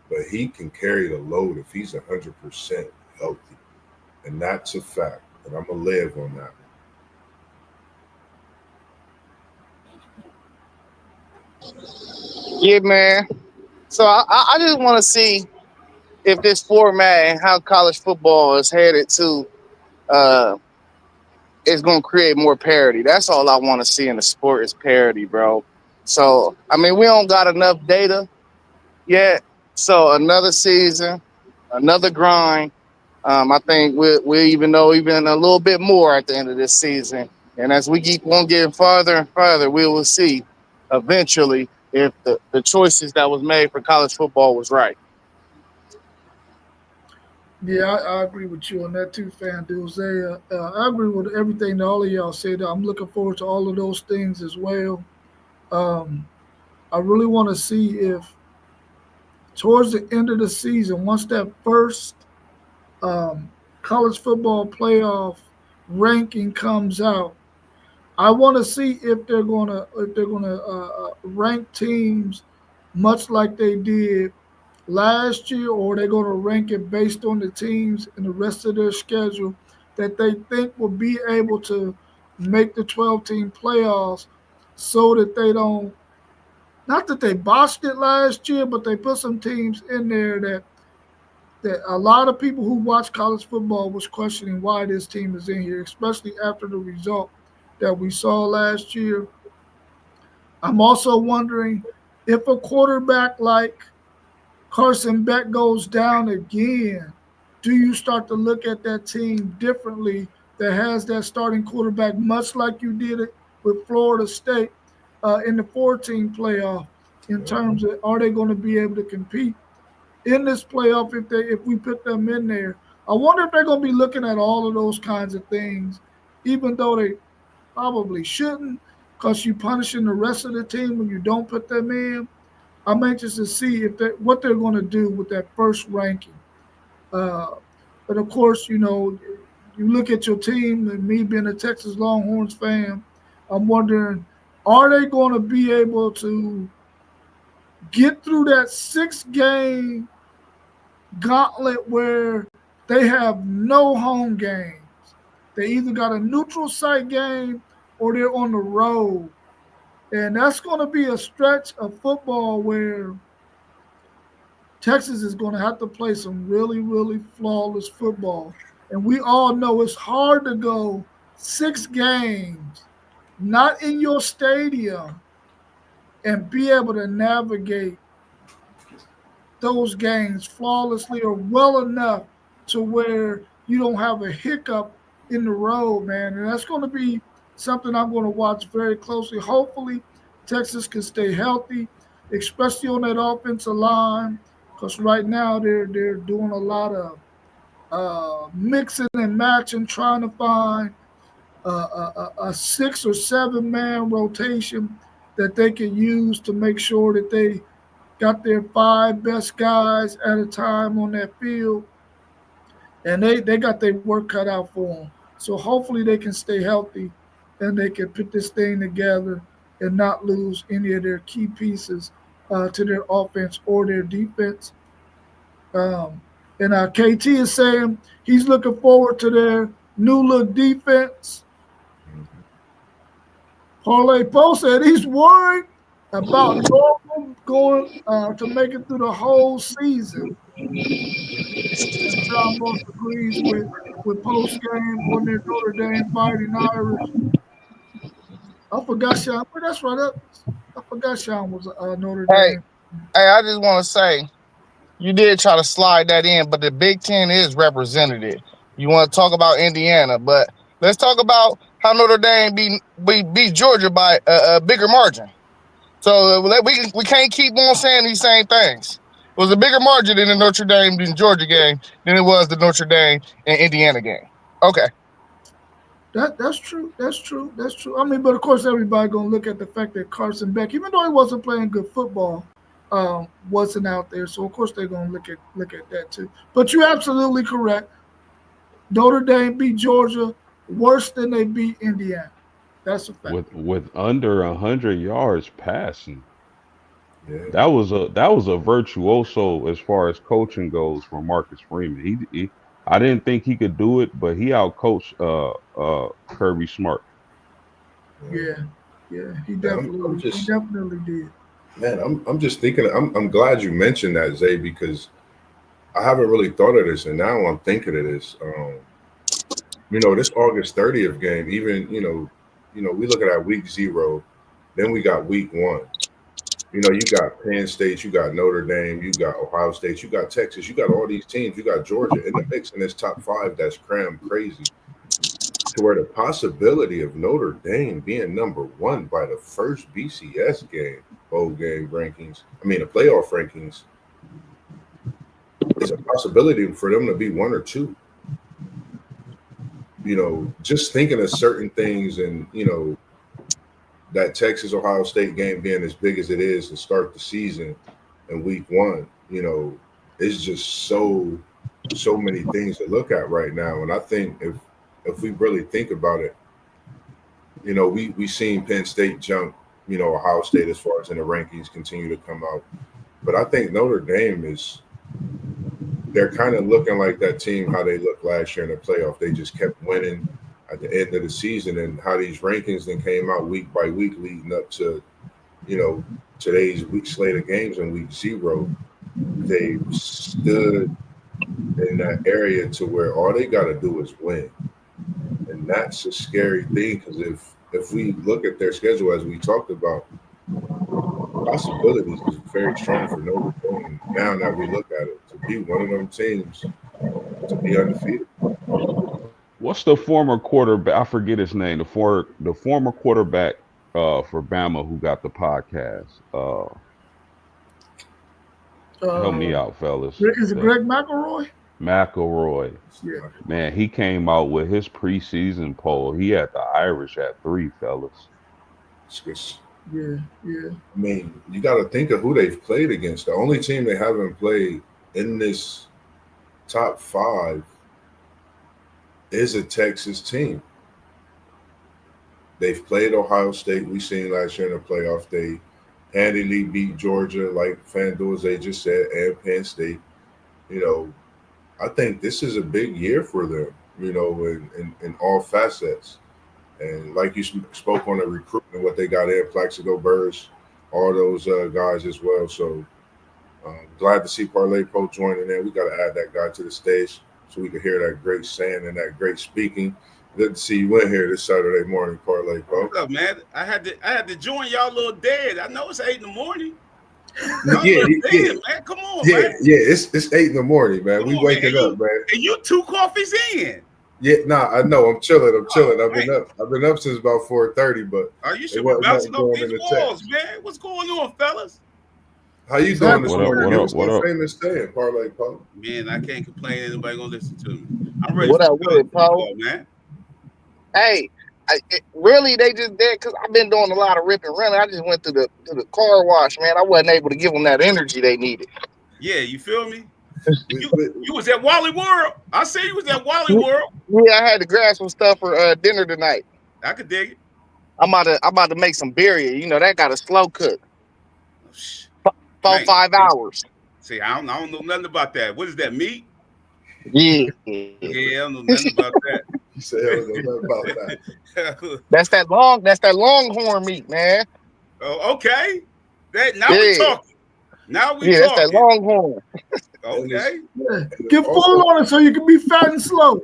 but he can carry the load if he's 100% healthy, and that's a fact. And I'm gonna live on that. Yeah, man. So I just want to see if this format and how college football is headed to is going to create more parity. That's all I want to see in the sport is parity, bro. So, I mean, we don't got enough data yet. So another season, another grind. I think we'll even know even a little bit more at the end of this season. And as we keep on getting farther and farther, we will see eventually if the choices that was made for college football was right. Yeah, I agree with you on that too, Fan Dudes. I agree with everything that all of y'all said. I'm looking forward to all of those things as well. Um, I really want to see if towards the end of the season, once that first college football playoff ranking comes out, I want to see if they're gonna rank teams much like they did last year, or they're gonna rank it based on the teams and the rest of their schedule that they think will be able to make the 12-team playoffs, so that they don't, not that they botched it last year, but they put some teams in there that a lot of people who watch college football was questioning why this team is in here, especially after the result that we saw last year. I'm also wondering if a quarterback like Carson Beck goes down again, do you start to look at that team differently that has that starting quarterback, much like you did it with Florida State in the 14 playoff, in terms of are they going to be able to compete in this playoff if we put them in there? I wonder if they're going to be looking at all of those kinds of things, even though they probably shouldn't, because you're punishing the rest of the team when you don't put them in. I'm anxious to see what they're going to do with that first ranking. Uh, but of course, you look at your team, and me being a Texas Longhorns fan, I'm wondering, are they going to be able to get through that 6-game gauntlet where they have no home games? They either got a neutral site game or they're on the road. And that's going to be a stretch of football where Texas is going to have to play some really, really flawless football. And we all know it's hard to go 6 games, not in your stadium, and be able to navigate those games flawlessly or well enough to where you don't have a hiccup in the road, man. And that's going to be something I'm going to watch very closely. Hopefully, Texas can stay healthy, especially on that offensive line, because right now they're doing a lot of mixing and matching, trying to find a 6 or 7 man rotation that they can use to make sure that they got their 5 best guys at a time on that field, and they got their work cut out for them. So hopefully they can stay healthy and they can put this thing together and not lose any of their key pieces to their offense or their defense. And KT is saying he's looking forward to their new look defense. Parlay Post said he's worried about Norman going to make it through the whole season. And John Moss agrees with post game on their Notre Dame Fighting Irish. I forgot Sean, but that's right. I forgot Sean was Notre Dame. Hey, I just want to say, you did try to slide that in, but the Big Ten is represented. You want to talk about Indiana, but let's talk about how Notre Dame beat Georgia by a bigger margin. So we can't keep on saying these same things. It was a bigger margin in the Notre Dame and Georgia game than it was the Notre Dame and Indiana game. Okay. That's true. That's true. That's true. I mean, but of course, everybody gonna look at the fact that Carson Beck, even though he wasn't playing good football, wasn't out there. So of course they're gonna look at that too. But you're absolutely correct. Notre Dame beat Georgia worse than they beat Indiana. That's a fact. With under 100 yards passing. Yeah. That was a virtuoso as far as coaching goes from Marcus Freeman. He I didn't think he could do it, but he outcoached Kirby Smart. Yeah, he definitely did. Man, I'm just thinking. I'm glad you mentioned that, Zay, because I haven't really thought of this, and now I'm thinking of this. This August 30th game. Even we look at that week 0, then we got week 1. You got Penn State, you got Notre Dame, you got Ohio State, you got Texas, you got all these teams, you got Georgia in the mix in this top 5 that's crammed crazy. To where the possibility of Notre Dame being number 1 by the first BCS game, bowl game rankings, the playoff rankings, is a possibility for them to be 1 or 2. Just thinking of certain things and, that Texas Ohio State game being as big as it is to start the season in week 1, it's just so many things to look at right now. And I think if we really think about it, we seen Penn State jump, Ohio State as far as in the rankings continue to come out. But I think Notre Dame they're kind of looking like that team how they looked last year in the playoff. They just kept winning at the end of the season, and how these rankings then came out week by week leading up to, today's week slate of games in week 0. They stood in that area to where all they got to do is win. And that's a scary thing, because if we look at their schedule, as we talked about, possibilities is very strong for Notre Dame now that we look at it, to be one of them teams to be undefeated. What's the former quarterback? I forget his name. The former quarterback for Bama who got the podcast. Help me out, fellas. Is it Greg McElroy? McElroy. Yeah. Man, he came out with his preseason poll. He had the Irish at 3, fellas. Yeah, yeah. I mean, you got to think of who they've played against. The only team they haven't played in this top 5 is a Texas team. They've played Ohio State. We seen last year in the playoff. They handily beat Georgia, like FanDuel, as they just said, and Penn State. You know, I think this is a big year for them, you know, in all facets. And like you spoke on the recruitment, what they got in, Plaxico Burress, all those guys as well. So glad to see Parlay Pro joining in. We got to add that guy to the stage so we can hear that great saying and that great speaking. Good to see you in here this Saturday morning, Parlay Pro. What's up, man? I had to join y'all a little dead. I know it's 8 in the morning. Yeah, Man. Come on, yeah, man. yeah. It's 8 in the morning, man. We waking up, man. And you 2 coffees in. Yeah, I know. I'm chilling. Oh, I've been up since about 4:30, but you should be bouncing off these walls, man. What's going on, fellas? How you doing this morning? What up? Famous day, Parlay Pro. Man, I can't complain. Anybody gonna listen to me? I'm ready. What up with it, Paul? Man. Hey, really, they just did because I've been doing a lot of rip and running. I just went to the car wash, man. I wasn't able to give them that energy they needed. Yeah, you feel me? You was at Wally World. I say you was at Wally World. Yeah, I had to grab some stuff for dinner tonight. I could dig it. I'm about to make some birria. You know that got a slow cook. 4-5 hours. See, I don't know nothing about that. What is that, meat? Yeah. Yeah, I don't know nothing about that. You said I don't know nothing about that. That's that longhorn meat, man. Oh, okay. We talking. Now we talking. That's that longhorn. Okay. Yeah. Get full on it so you can be fat and slow.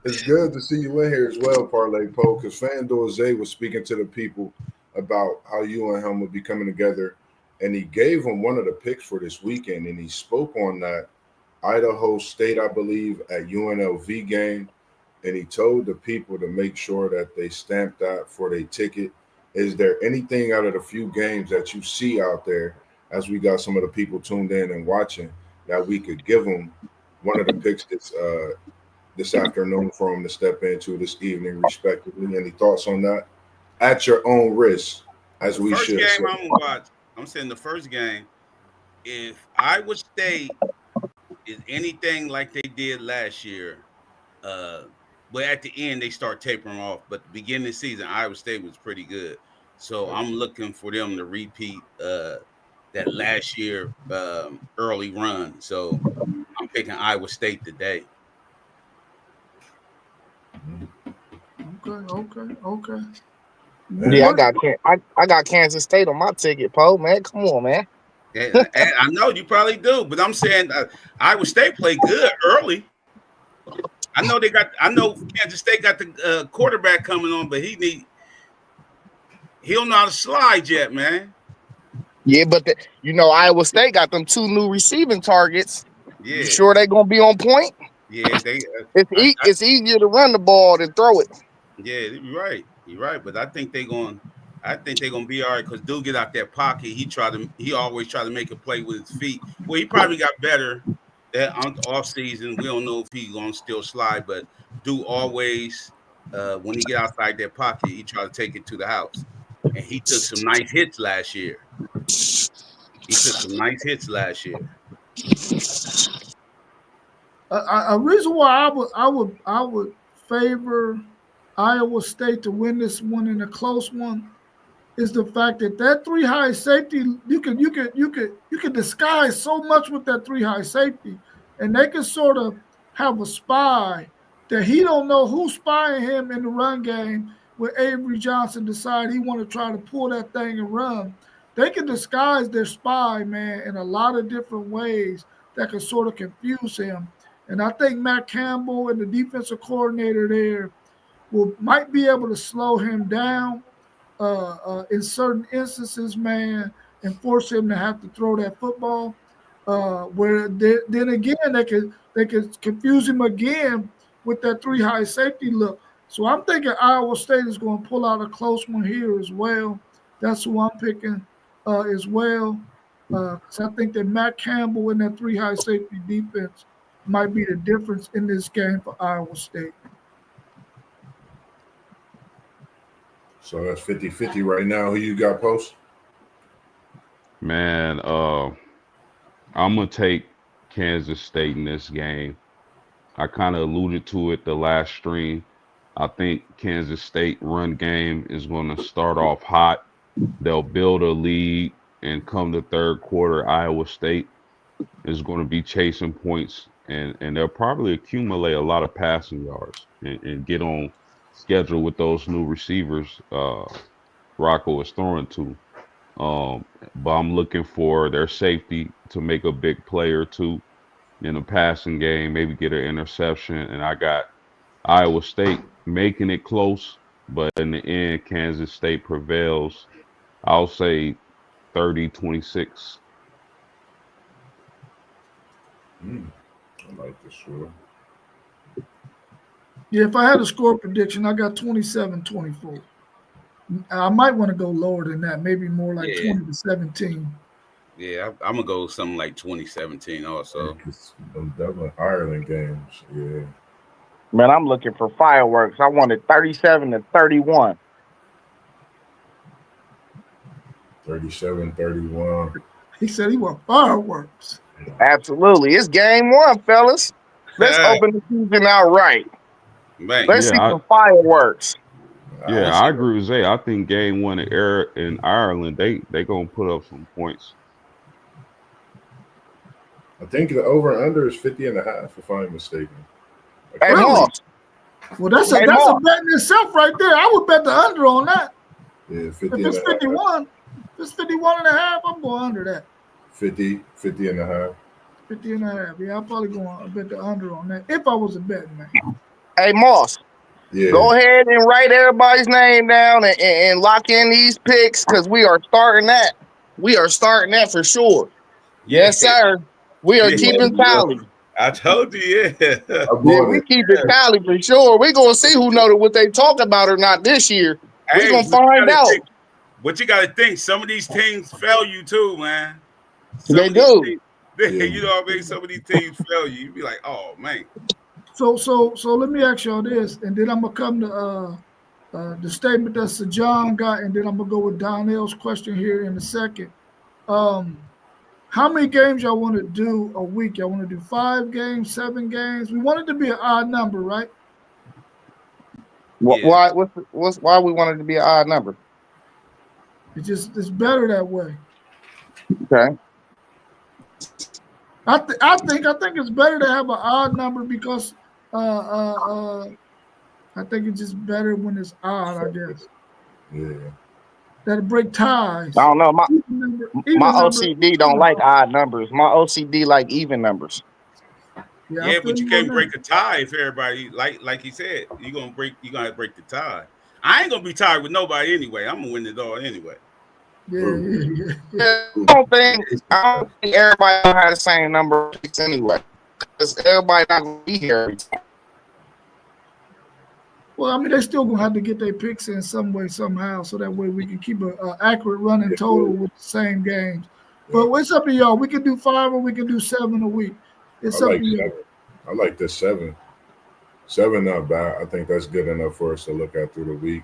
It's good to see you in here as well, Parlay Pro, because FanDuel Zay was speaking to the people about how you and him would be coming together, and he gave him one of the picks for this weekend, and he spoke on that Idaho State, I believe, at UNLV game, and he told the people to make sure that they stamp that for their ticket. Is there anything out of the few games that you see out there, as we got some of the people tuned in and watching, that we could give them one of the picks this afternoon for them to step into this evening, respectively? Any thoughts on that? At your own risk, as we should. First game I'm gonna watch. I'm saying the first game. If Iowa State is anything like they did last year, but at the end they start tapering off. But the beginning of the season, Iowa State was pretty good. So I'm looking for them to repeat that last year early run. So I'm picking Iowa State today. Okay. Yeah, I got Kansas State on my ticket, Poe, man. Come on, man. And I know you probably do, but I'm saying Iowa State played good early. I know Kansas State got the quarterback coming on, but he don't know how to slide yet, man. Yeah, but Iowa State got them 2 new receiving targets. Yeah. You sure they gonna be on point? Yeah, it's easier to run the ball than throw it. Yeah, you're right. You're right, but I think they're gonna be all right because dude get out that pocket. He always try to make a play with his feet. Well, he probably got better that on off season. We don't know if he's gonna still slide, but dude always when he get outside that pocket, he try to take it to the house. And he took some nice hits last year. A reason why I would favor Iowa State to win this one in a close one is the fact that 3 high safety, you can disguise so much with that 3 high safety, and they can sort of have a spy that he don't know who's spying him in the run game. When Avery Johnson decide he want to try to pull that thing and run, they can disguise their spy, man, in a lot of different ways that can sort of confuse him. And I think Matt Campbell and the defensive coordinator there might be able to slow him down in certain instances, man, and force him to have to throw that football. Where then again they could confuse him again with that 3 high safety look. So I'm thinking Iowa State is going to pull out a close one here as well. That's who I'm picking as well. Because I think that Matt Campbell and that 3 high safety defense might be the difference in this game for Iowa State. So that's 50-50 right now. Who you got, Post? Man, I'm gonna take Kansas State in this game. I kind of alluded to it the last stream. I think Kansas State run game is going to start off hot. They'll build a lead, and come the third quarter, Iowa State is going to be chasing points, and they'll probably accumulate a lot of passing yards and get on schedule with those new receivers Rocco is throwing to. But I'm looking for their safety to make a big play or two in a passing game, maybe get an interception. And I got Iowa State making it close, but in the end, Kansas State prevails. I'll say 30-26. I like this score. Yeah, if I had a score prediction, I got 27-24. I might want to go lower than that, maybe more like 20-17. Yeah, I'm gonna go something like 2017 also. Them Dublin Ireland games, yeah. Man, I'm looking for fireworks. I wanted 37-31. 37-31. He said he want fireworks. Absolutely. It's game one, fellas. Let's open the season out right. Man, Let's see some fireworks. Yeah, I agree with Zay. I think game one in Ireland, they gonna put up some points. I think the over and under is 50.5, if I'm mistaken. Hey, Really? Moss. Well, that's a bet in itself right there. I would bet the under on that. Yeah, 50 If it's 51, if it's 51.5, I'm going under that. 50.5. 50.5. Yeah, I'm probably going to bet the under on that if I was a betting man. Hey, Moss. Yeah. Go ahead and write everybody's name down and lock in these picks because we are starting that. We are starting that for sure. Yes, sir. We are keeping tally. I told you, yeah. Yeah, we keep it tally for sure. We're going to see who knows what they talk about or not this year. We're going to find out. But you got to think, some of these teams fail you too, man. They do. You know what I mean? Some of these teams fail you. You be like, oh, man. So let me ask y'all this, and then I'm going to come to the statement that Sir John got, and then I'm going to go with Donnell's question here in a second. How many games y'all want to do a week? Y'all want to do 5 games, 7 games? We want it to be an odd number, right? Why we want it to be an odd number? It's better that way. Okay. I think it's better to have an odd number because I think it's just better when it's odd, I guess. Yeah. That'll break ties. I don't know. My number. OCD don't like odd numbers. My OCD like even numbers. Yeah, but you can't break a tie if everybody like he said. You're gonna have to break the tie. I ain't gonna be tied with nobody anyway. I'm gonna win it all anyway. I don't think everybody don't have the same number of picks anyway. Because everybody not gonna be here every time. Well, I mean, they're still gonna have to get their picks in some way, somehow, so that way we can keep an accurate running total with the same games. But it's up to y'all. We can do 5 or we can do 7 a week. It's up to y'all. I like this 7. 7 not bad. I think that's good enough for us to look at through the week.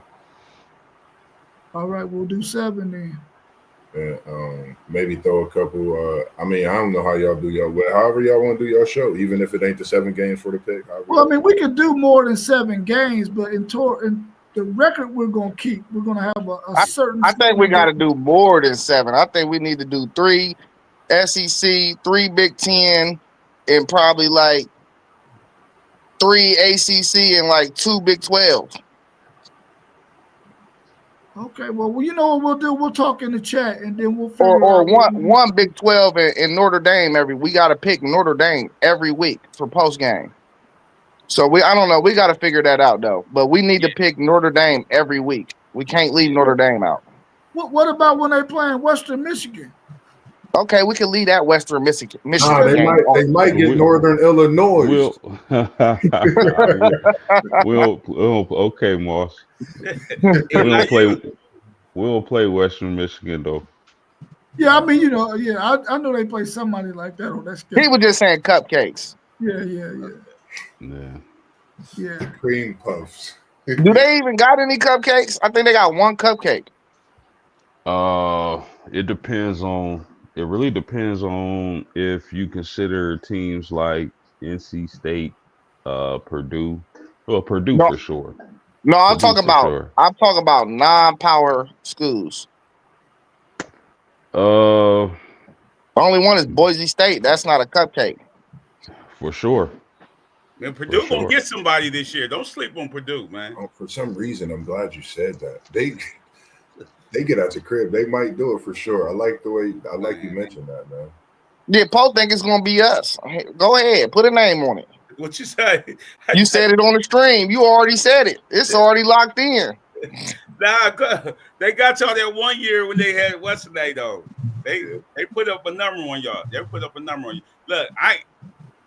All right, we'll do 7 then. And maybe throw a couple. I mean, I don't know how y'all do however y'all want to do your show, even if it ain't the 7 games for the pick. Well, I mean, we could do more than 7 games, but in the record we're gonna keep. We're gonna have a certain. I think we got to do more than 7. I think we need to do 3 SEC, 3 Big Ten, and probably like 3 ACC and like 2 Big 12. Okay, well, you know what we'll do? We'll talk in the chat, and then we'll figure or out one Big 12 in Notre Dame we got to pick Notre Dame every week for post game. So I don't know. We got to figure that out though. But we need to pick Notre Dame every week. We can't leave Notre Dame out. What about when they playing Western Michigan? Okay, we can leave that Western Michigan. They might get Northern Illinois. Okay, Moss. We'll play Western Michigan though. Yeah, I mean, I know they play somebody like that on that schedule. He was just saying cupcakes. Yeah. Yeah. Yeah. Cream puffs. Do they even got any cupcakes? I think they got one cupcake. It depends on. It really depends on if you consider teams like NC State, Purdue. Well, Purdue No, for sure. no, Purdue for sure. I'm talking about non-power schools. Uh, Only one is Boise State. That's not a cupcake. for sure. Man, Purdue sure. gonna get somebody this year. Don't sleep on Purdue, man. Oh, for some reason, I'm glad you said that. They get out the crib. They might do it for sure. I like you mentioned that, man. Yeah, Poe think it's gonna be us. Hey, go ahead, put a name on it. What you say? You said it on the stream. You already said it. It's already locked in. Nah, they got y'all that 1 year when they had what's the name though. They put up a number on y'all. They put up a number on you. Look,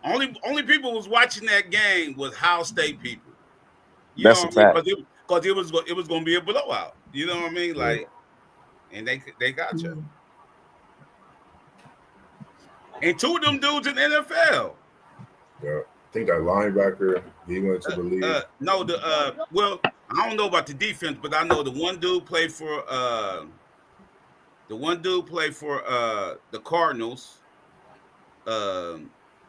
only people was watching that game was Ohio State people. You That's know a what I fact. mean? Because it was gonna be a blowout. You know what I mean? Like, and they got you. And two of them dudes in the NFL. Yeah. I think that linebacker, he went to the league. Well, I don't know about the defense, but I know the one dude played for the Cardinals, the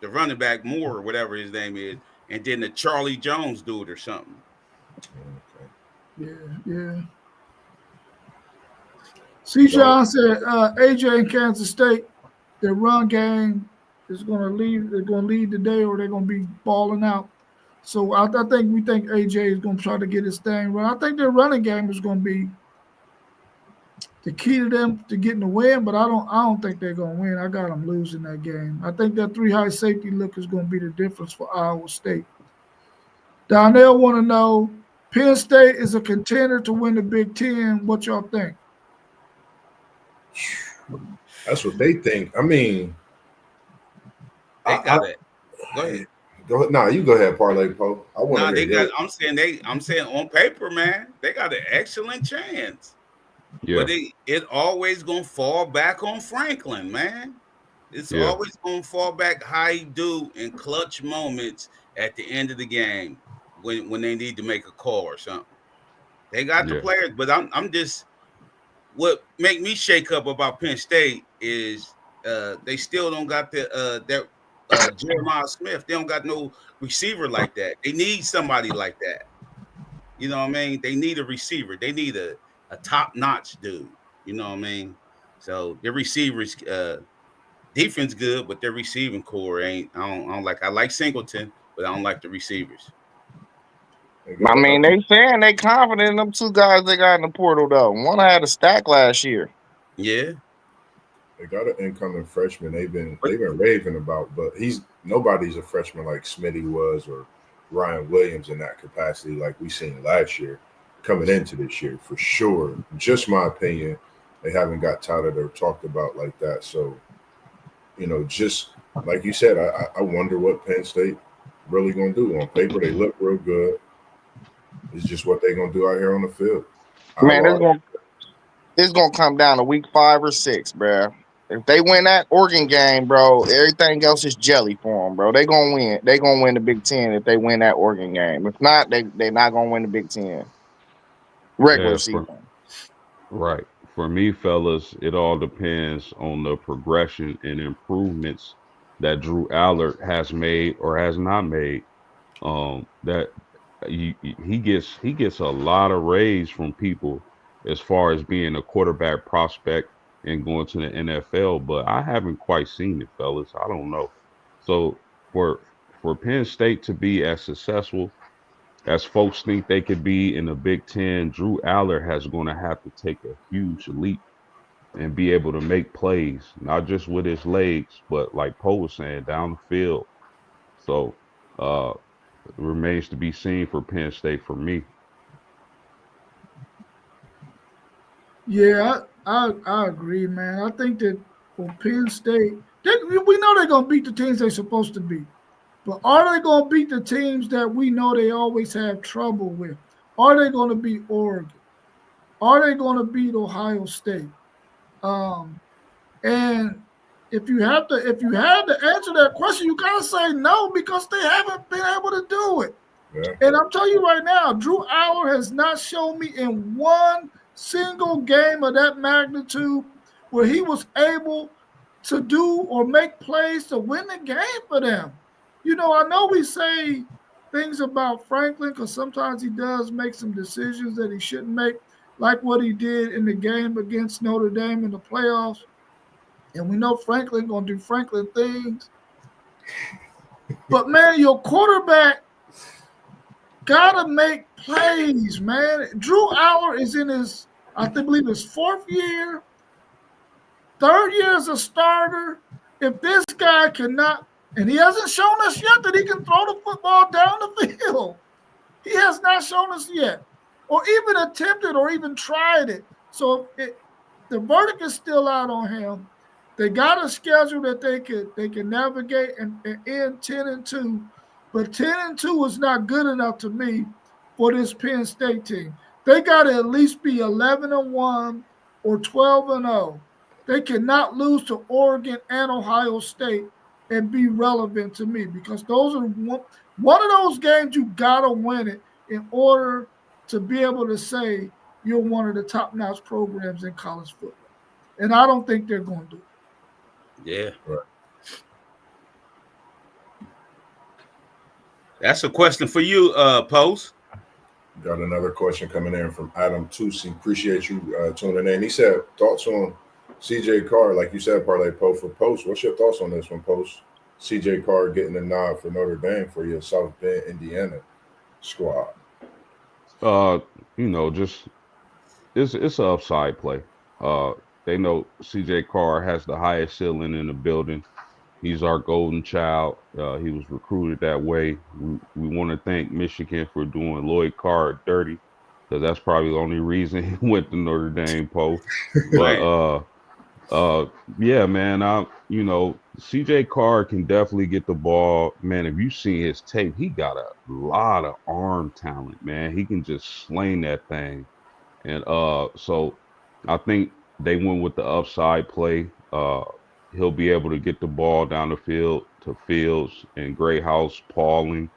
running back Moore or whatever his name is, and then the Charlie Jones dude or something. Okay. Yeah. C. John said AJ in Kansas State, their run game is going to lead. They're going to lead today, or they're going to be balling out. So I think we think AJ is going to try to get his thing right. I think their running game is going to be the key to them to getting the win, but I don't think they're going to win. I got them losing that game. I think that 3 high safety look is going to be the difference for Iowa State. Donnell want to know, Penn State is a contender to win the Big Ten. What y'all think? That's what they think. I mean, they got it. Go ahead. Go ahead. Nah, you go ahead, Parlay Poe. I want to hear I'm saying on paper, man, they got an excellent chance. Yeah. But it always gonna fall back on Franklin, man. It's always gonna fall back how he do in clutch moments at the end of the game when they need to make a call or something. They got the players, but I'm just what make me shake up about Penn State is they still don't got their Jeremiah Smith. They don't got no receiver like that. They need somebody like that. You know what I mean? They need a receiver. They need a top-notch dude. You know what I mean? So their receivers, defense good, but their receiving core ain't. I don't like. I like Singleton, but I don't like the receivers. I mean, they saying they confident in them 2 guys they got in the portal though. One had a stack last year. Yeah. They got an incoming freshman they've been raving about, but nobody's a freshman like Smitty was or Ryan Williams in that capacity like we seen last year coming into this year for sure. Just my opinion, they haven't got touted or talked about like that. So, just like you said, I wonder what Penn State really gonna do. On paper, they look real good. It's just what they're gonna do out here on the field. Man, it's gonna come down to week 5 or 6, bro. If they win that Oregon game, bro, everything else is jelly for them, bro. They gonna win. They gonna win the Big Ten if they win that Oregon game. If not, they not gonna win the Big Ten regular season. Right. For me, fellas, it all depends on the progression and improvements that Drew Allard has made or has not made. That he gets a lot of raise from people as far as being a quarterback prospect and going to the NFL, but I haven't quite seen it, fellas. I don't know. So for Penn State to be as successful as folks think they could be in the Big Ten, Drew Allard has going to have to take a huge leap and be able to make plays, not just with his legs, but like Poe was saying, down the field. So it remains to be seen for Penn State for me. Yeah, I agree, man. I think that for Penn State, we know they're going to beat the teams they're supposed to beat. But are they going to beat the teams that we know they always have trouble with? Are they going to beat Oregon? Are they going to beat Ohio State? And if you had to answer that question, you gotta say no because they haven't been able to do it. Yeah. And I'm telling you right now, Drew Aller has not shown me in one single game of that magnitude where he was able to do or make plays to win the game for them. You know, I know we say things about Franklin because sometimes he does make some decisions that he shouldn't make, like what he did in the game against Notre Dame in the playoffs. And we know Franklin gonna do Franklin things. But man, your quarterback gotta make plays, man. Drew Aller is in his, I believe, his fourth year, third year as a starter. If this guy cannot, and he hasn't shown us yet that he can throw the football down the field. He has not shown us yet, or even attempted, or even tried it. So the verdict is still out on him. They got a schedule that they can navigate and end 10-2, but 10-2 is not good enough to me for this Penn State team. They got to at least be 11-1 or 12-0. They cannot lose to Oregon and Ohio State and be relevant to me, because those are one of those games you gotta win it in order to be able to say you're one of the top-notch programs in college football. And I don't think they're going to do it. Yeah. Right. That's a question for you, Post. Got another question coming in from Adam Tusi. Appreciate you tuning in. He said, thoughts on CJ Carr, like you said, Parlay Post for Post. What's your thoughts on this one, Post? CJ Carr getting a nod for Notre Dame for your South Bend, Indiana squad. You know, just it's an upside play. They know CJ Carr has the highest ceiling in the building. He's our golden child. He was recruited that way. We want to thank Michigan for doing Lloyd Carr dirty, because that's probably the only reason he went to Notre Dame, Post. But yeah, man, you know, CJ Carr can definitely get the ball. Man, if you see his tape, he got a lot of arm talent, man. He can just sling that thing. And so I think they went with the upside play. He'll be able to get the ball down the field to Fields and Greathouse, Pauling,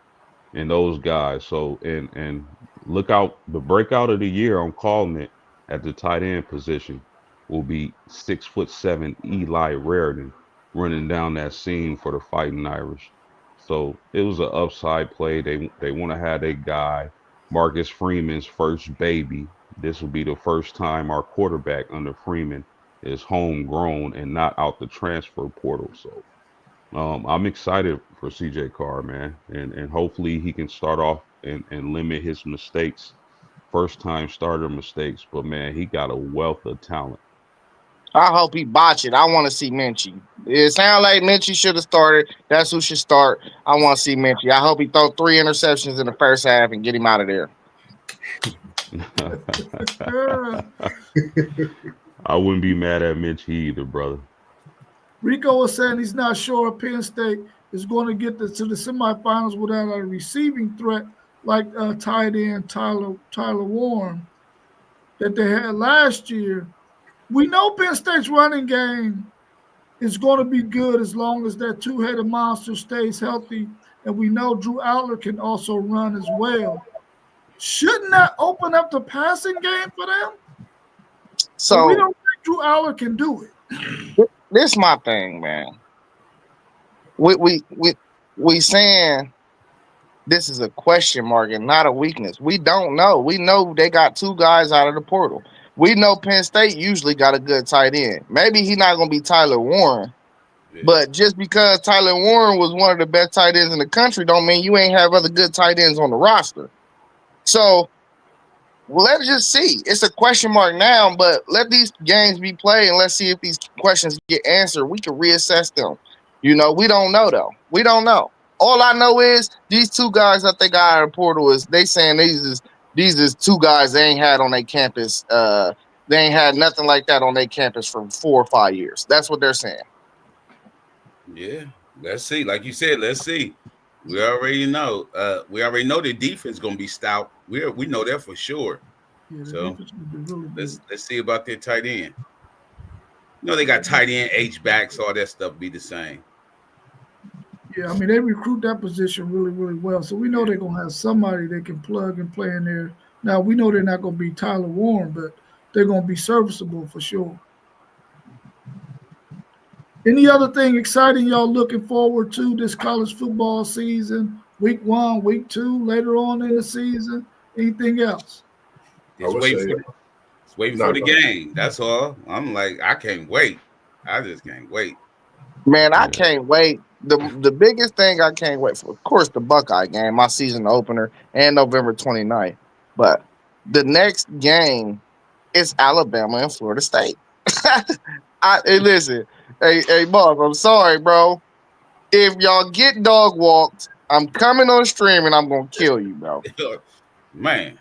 and those guys. So and look out, the breakout of the year, I'm calling it, at the tight end position will be 6'7" Eli Raritan running down that seam for the Fighting Irish. So it was an upside play. They want to have a guy, Marcus Freeman's first baby. This will be the first time our quarterback under Freeman is homegrown and not out the transfer portal. So I'm excited for CJ Carr, man. And hopefully he can start off and limit his mistakes, first time starter mistakes. But man, he got a wealth of talent. I hope he botch it. I want to see Minchie. It sounds like Minchie should have started. That's who should start. I want to see Minchie. I hope he throw 3 interceptions in the first half and get him out of there. I wouldn't be mad at Minchie either, brother. Rico was saying he's not sure if Penn State is going to get to the semifinals without a receiving threat like tight end Tyler Warren that they had last year. We know Penn State's running game is going to be good as long as that two-headed monster stays healthy, and we know Drew Aller can also run as well. Shouldn't that open up the passing game for them? So but we don't think Drew Aller can do it. This my thing, man. We saying this is a question mark and not a weakness. We don't know. We know they got 2 guys out of the portal. We know Penn State usually got a good tight end. Maybe he's not going to be Tyler Warren, but just because Tyler Warren was one of the best tight ends in the country don't mean you ain't have other good tight ends on the roster. So let's just see. It's a question mark now, but let these games be played and let's see if these questions get answered. We can reassess them. You know, we don't know, though. We don't know. All I know is these 2 guys that they got out of the portal is they saying these is 2 guys they ain't had on their campus. They ain't had nothing like that on their campus for 4 or 5 years. That's what they're saying. Yeah, let's see. Like you said, let's see. We already know. The defense is gonna be stout. We know that for sure. Yeah, so really let's see about their tight end. You know they got tight end, H backs, all that stuff be the same. Yeah, I mean they recruit that position really, really well. So we know they're gonna have somebody they can plug and play in there. Now we know they're not gonna be Tyler Warren, but they're gonna be serviceable for sure. Any other thing exciting y'all looking forward to this college football season? Week 1, week 2, later on in the season? Anything else? I Just would wait say, for the game. That's all. I'm like, I can't wait. I just can't wait. Man, I Yeah. can't wait. The biggest thing I can't wait for, of course, the Buckeye game, my season opener, and November 29th. But the next game is Alabama and Florida State. Hey, listen, hey, boss, I'm sorry, bro. If y'all get dog walked, I'm coming on stream and I'm gonna kill you, bro. Man,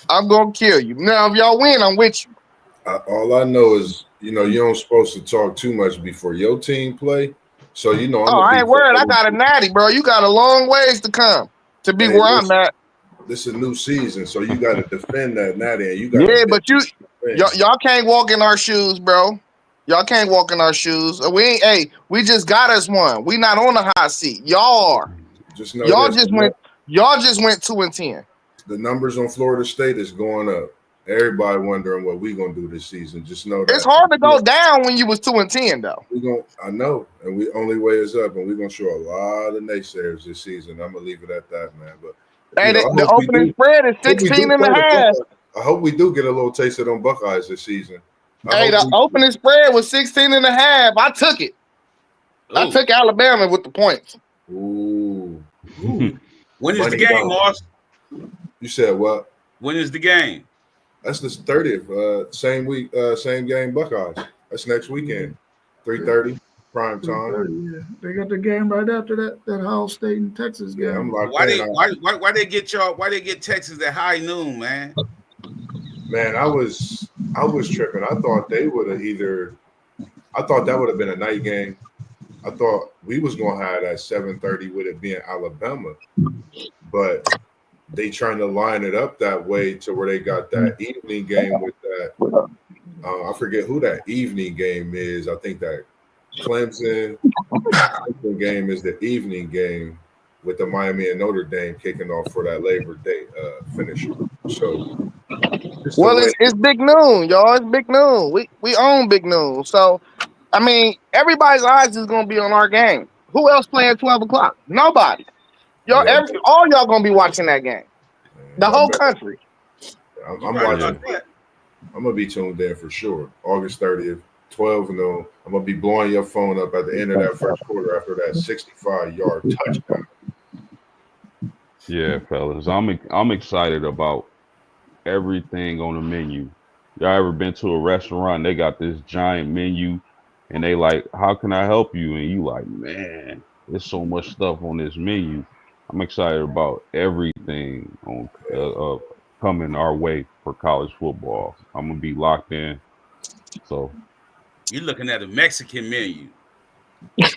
I'm gonna kill you. Now, if y'all win, I'm with you. all I know is, you don't supposed to talk too much before your team play. So, I'm Oh, gonna I be ain't worried. I got a natty, bro. You got a long ways to come to be Hey, where I'm listen, at. this is a new season, so you got to defend that natty, and you got Yeah, to but y'all can't walk in our shoes, bro. Y'all can't walk in our shoes. We ain't. Hey, we just got us one. We not on the hot seat. Y'all are. just know Y'all this. just went. Y'all just went 2-10. The numbers on Florida State is going up. Everybody wondering what we gonna do this season. Just know that It's hard to go down when you was 2-10, though. I know, and we only way is up, and we're gonna show a lot of naysayers this season. I'm gonna leave it at that, man. But Hey, I the hope we opening do- spread is hope we do 16 and play a the half. Buckeyes. I hope we do get a little taste of them Buckeyes this season. Hey, the opening spread was 16 and a half. I took it. I Ooh. took Alabama with the points. Ooh. When is the Money game, down. Moss? You said what? When is the game? That's the 30th. Same week, same game, Buckeyes. That's next weekend. 3:30, prime time. Yeah. They got the game right after that Ohio State and Texas game. Yeah, I'm locked Why in. they get y'all? Why they get Texas at high noon, man? Man, I was tripping. I thought they would have I thought that would have been a night game. I thought we was gonna have that 7:30 with it being Alabama, but they trying to line it up that way to where they got that evening game with that. I forget who that evening game is. I think that Clemson game is the evening game with the Miami and Notre Dame kicking off for that Labor Day finish. So, It's big noon, y'all. It's big noon. We own big noon. So, I mean, everybody's eyes is gonna be on our game. Who else playing 12 o'clock? Nobody. Y'all, all y'all gonna be watching that game. The whole country. I'm watching. I'm gonna be tuned in for sure. August 30th, 12 noon. I'm gonna be blowing your phone up at the end of that first quarter after that 65-yard touchdown. Yeah, fellas, I'm excited about everything on the menu. Y'all ever been to a restaurant? They got this giant menu, and they like, "How can I help you?" And you like, "Man, there's so much stuff on this menu." I'm excited about everything on coming our way for college football. I'm gonna be locked in. So You're looking at a Mexican menu. Dude, he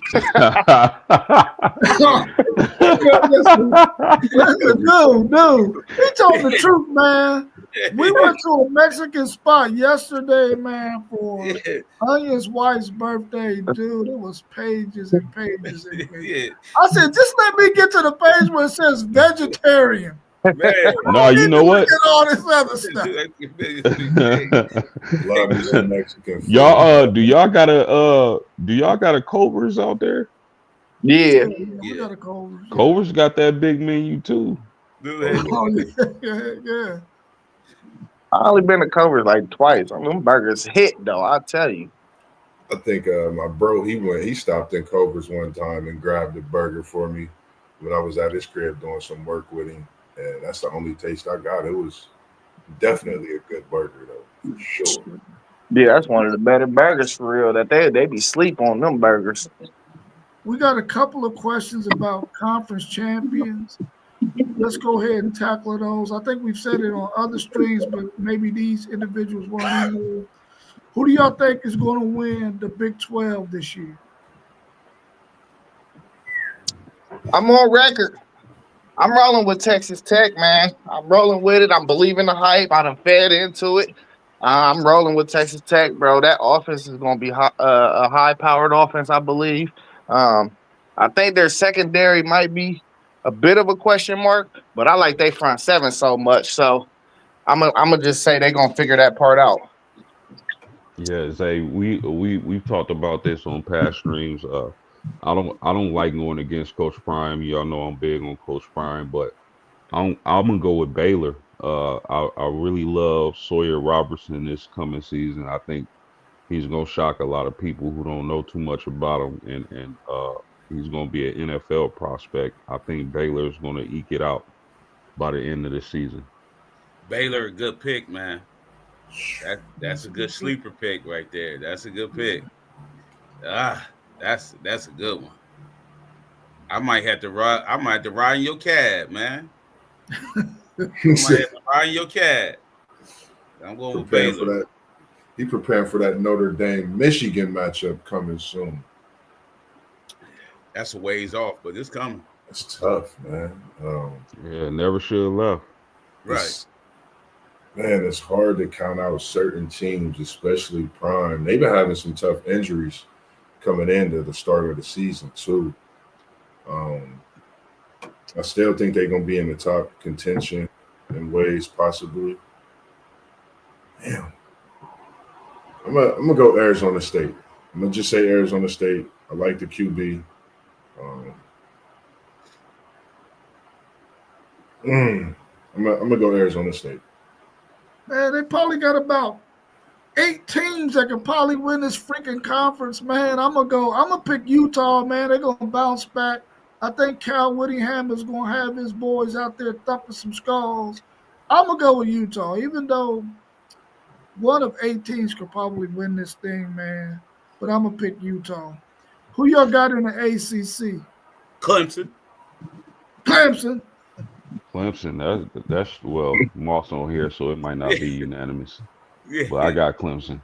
told the truth, man. We went to a Mexican spot yesterday, man, for Onion's wife's birthday, dude. It was pages and pages and pages. I said, just let me get to the page where it says vegetarian. Man. No, you know what? All this other stuff. Love me some Mexican food. Y'all, do y'all got a Culver's out there? Yeah. We got a Culver's. Culver's got that big menu too. Oh, yeah. I only been to Culver's like twice. Them burgers hit though, I tell you. I think my bro, he stopped in Culver's one time and grabbed a burger for me when I was at his crib doing some work with him. And that's the only taste I got. It was definitely a good burger though, for sure. Yeah, that's one of the better burgers for real. That they be sleep on them burgers. We got a couple of questions about conference champions. Let's go ahead and tackle those. I think we've said it on other streams, but maybe these individuals weren't in there. Who do y'all think is going to win the Big 12 this year? I'm on record. I'm rolling with Texas Tech, man. I'm rolling with it. I'm believing the hype. I done fed into it. I'm rolling with Texas Tech, bro. That offense is going to be a high-powered offense, I believe. I think their secondary might be a bit of a question mark, but I like they front seven so much. So I'm gonna just say they're gonna figure that part out. Yeah, Zay, we've talked about this on past streams. I don't like going against Coach Prime. Y'all know I'm big on Coach Prime, but I'm gonna go with Baylor. I really love Sawyer Robertson this coming season. I think he's gonna shock a lot of people who don't know too much about him, and he's gonna be an NFL prospect. I think Baylor is gonna eke it out by the end of the season. Baylor, a good pick, man. That's a good sleeper pick right there. That's a good pick. That's a good one. I might have to ride in your cab, man. I might have to ride in your cab. I'm going with preparing for Baylor. that. He preparing for that Notre Dame Michigan matchup coming soon. That's a ways off, but it's coming. It's tough, man. Yeah, never should have left. Right. Man, it's hard to count out certain teams, especially Prime. They've been having some tough injuries coming into the start of the season too. I still think they're gonna be in the top contention in ways possibly. Damn. I'm gonna go Arizona State. I'm gonna just say Arizona State. I like the QB. I'm gonna go Arizona State. Man, they probably got about 8 teams that can probably win this freaking conference, man. I'm gonna pick Utah, man. They're gonna bounce back. I think Cal Whittingham is gonna have his boys out there thumping some skulls. I'm gonna go with Utah, even though one of 8 teams could probably win this thing, man. But I'm gonna pick Utah. Who y'all got in the ACC? Clemson. Clemson. Clemson, that's well, Moss on here, so it might not be unanimous. Yeah. But I got Clemson.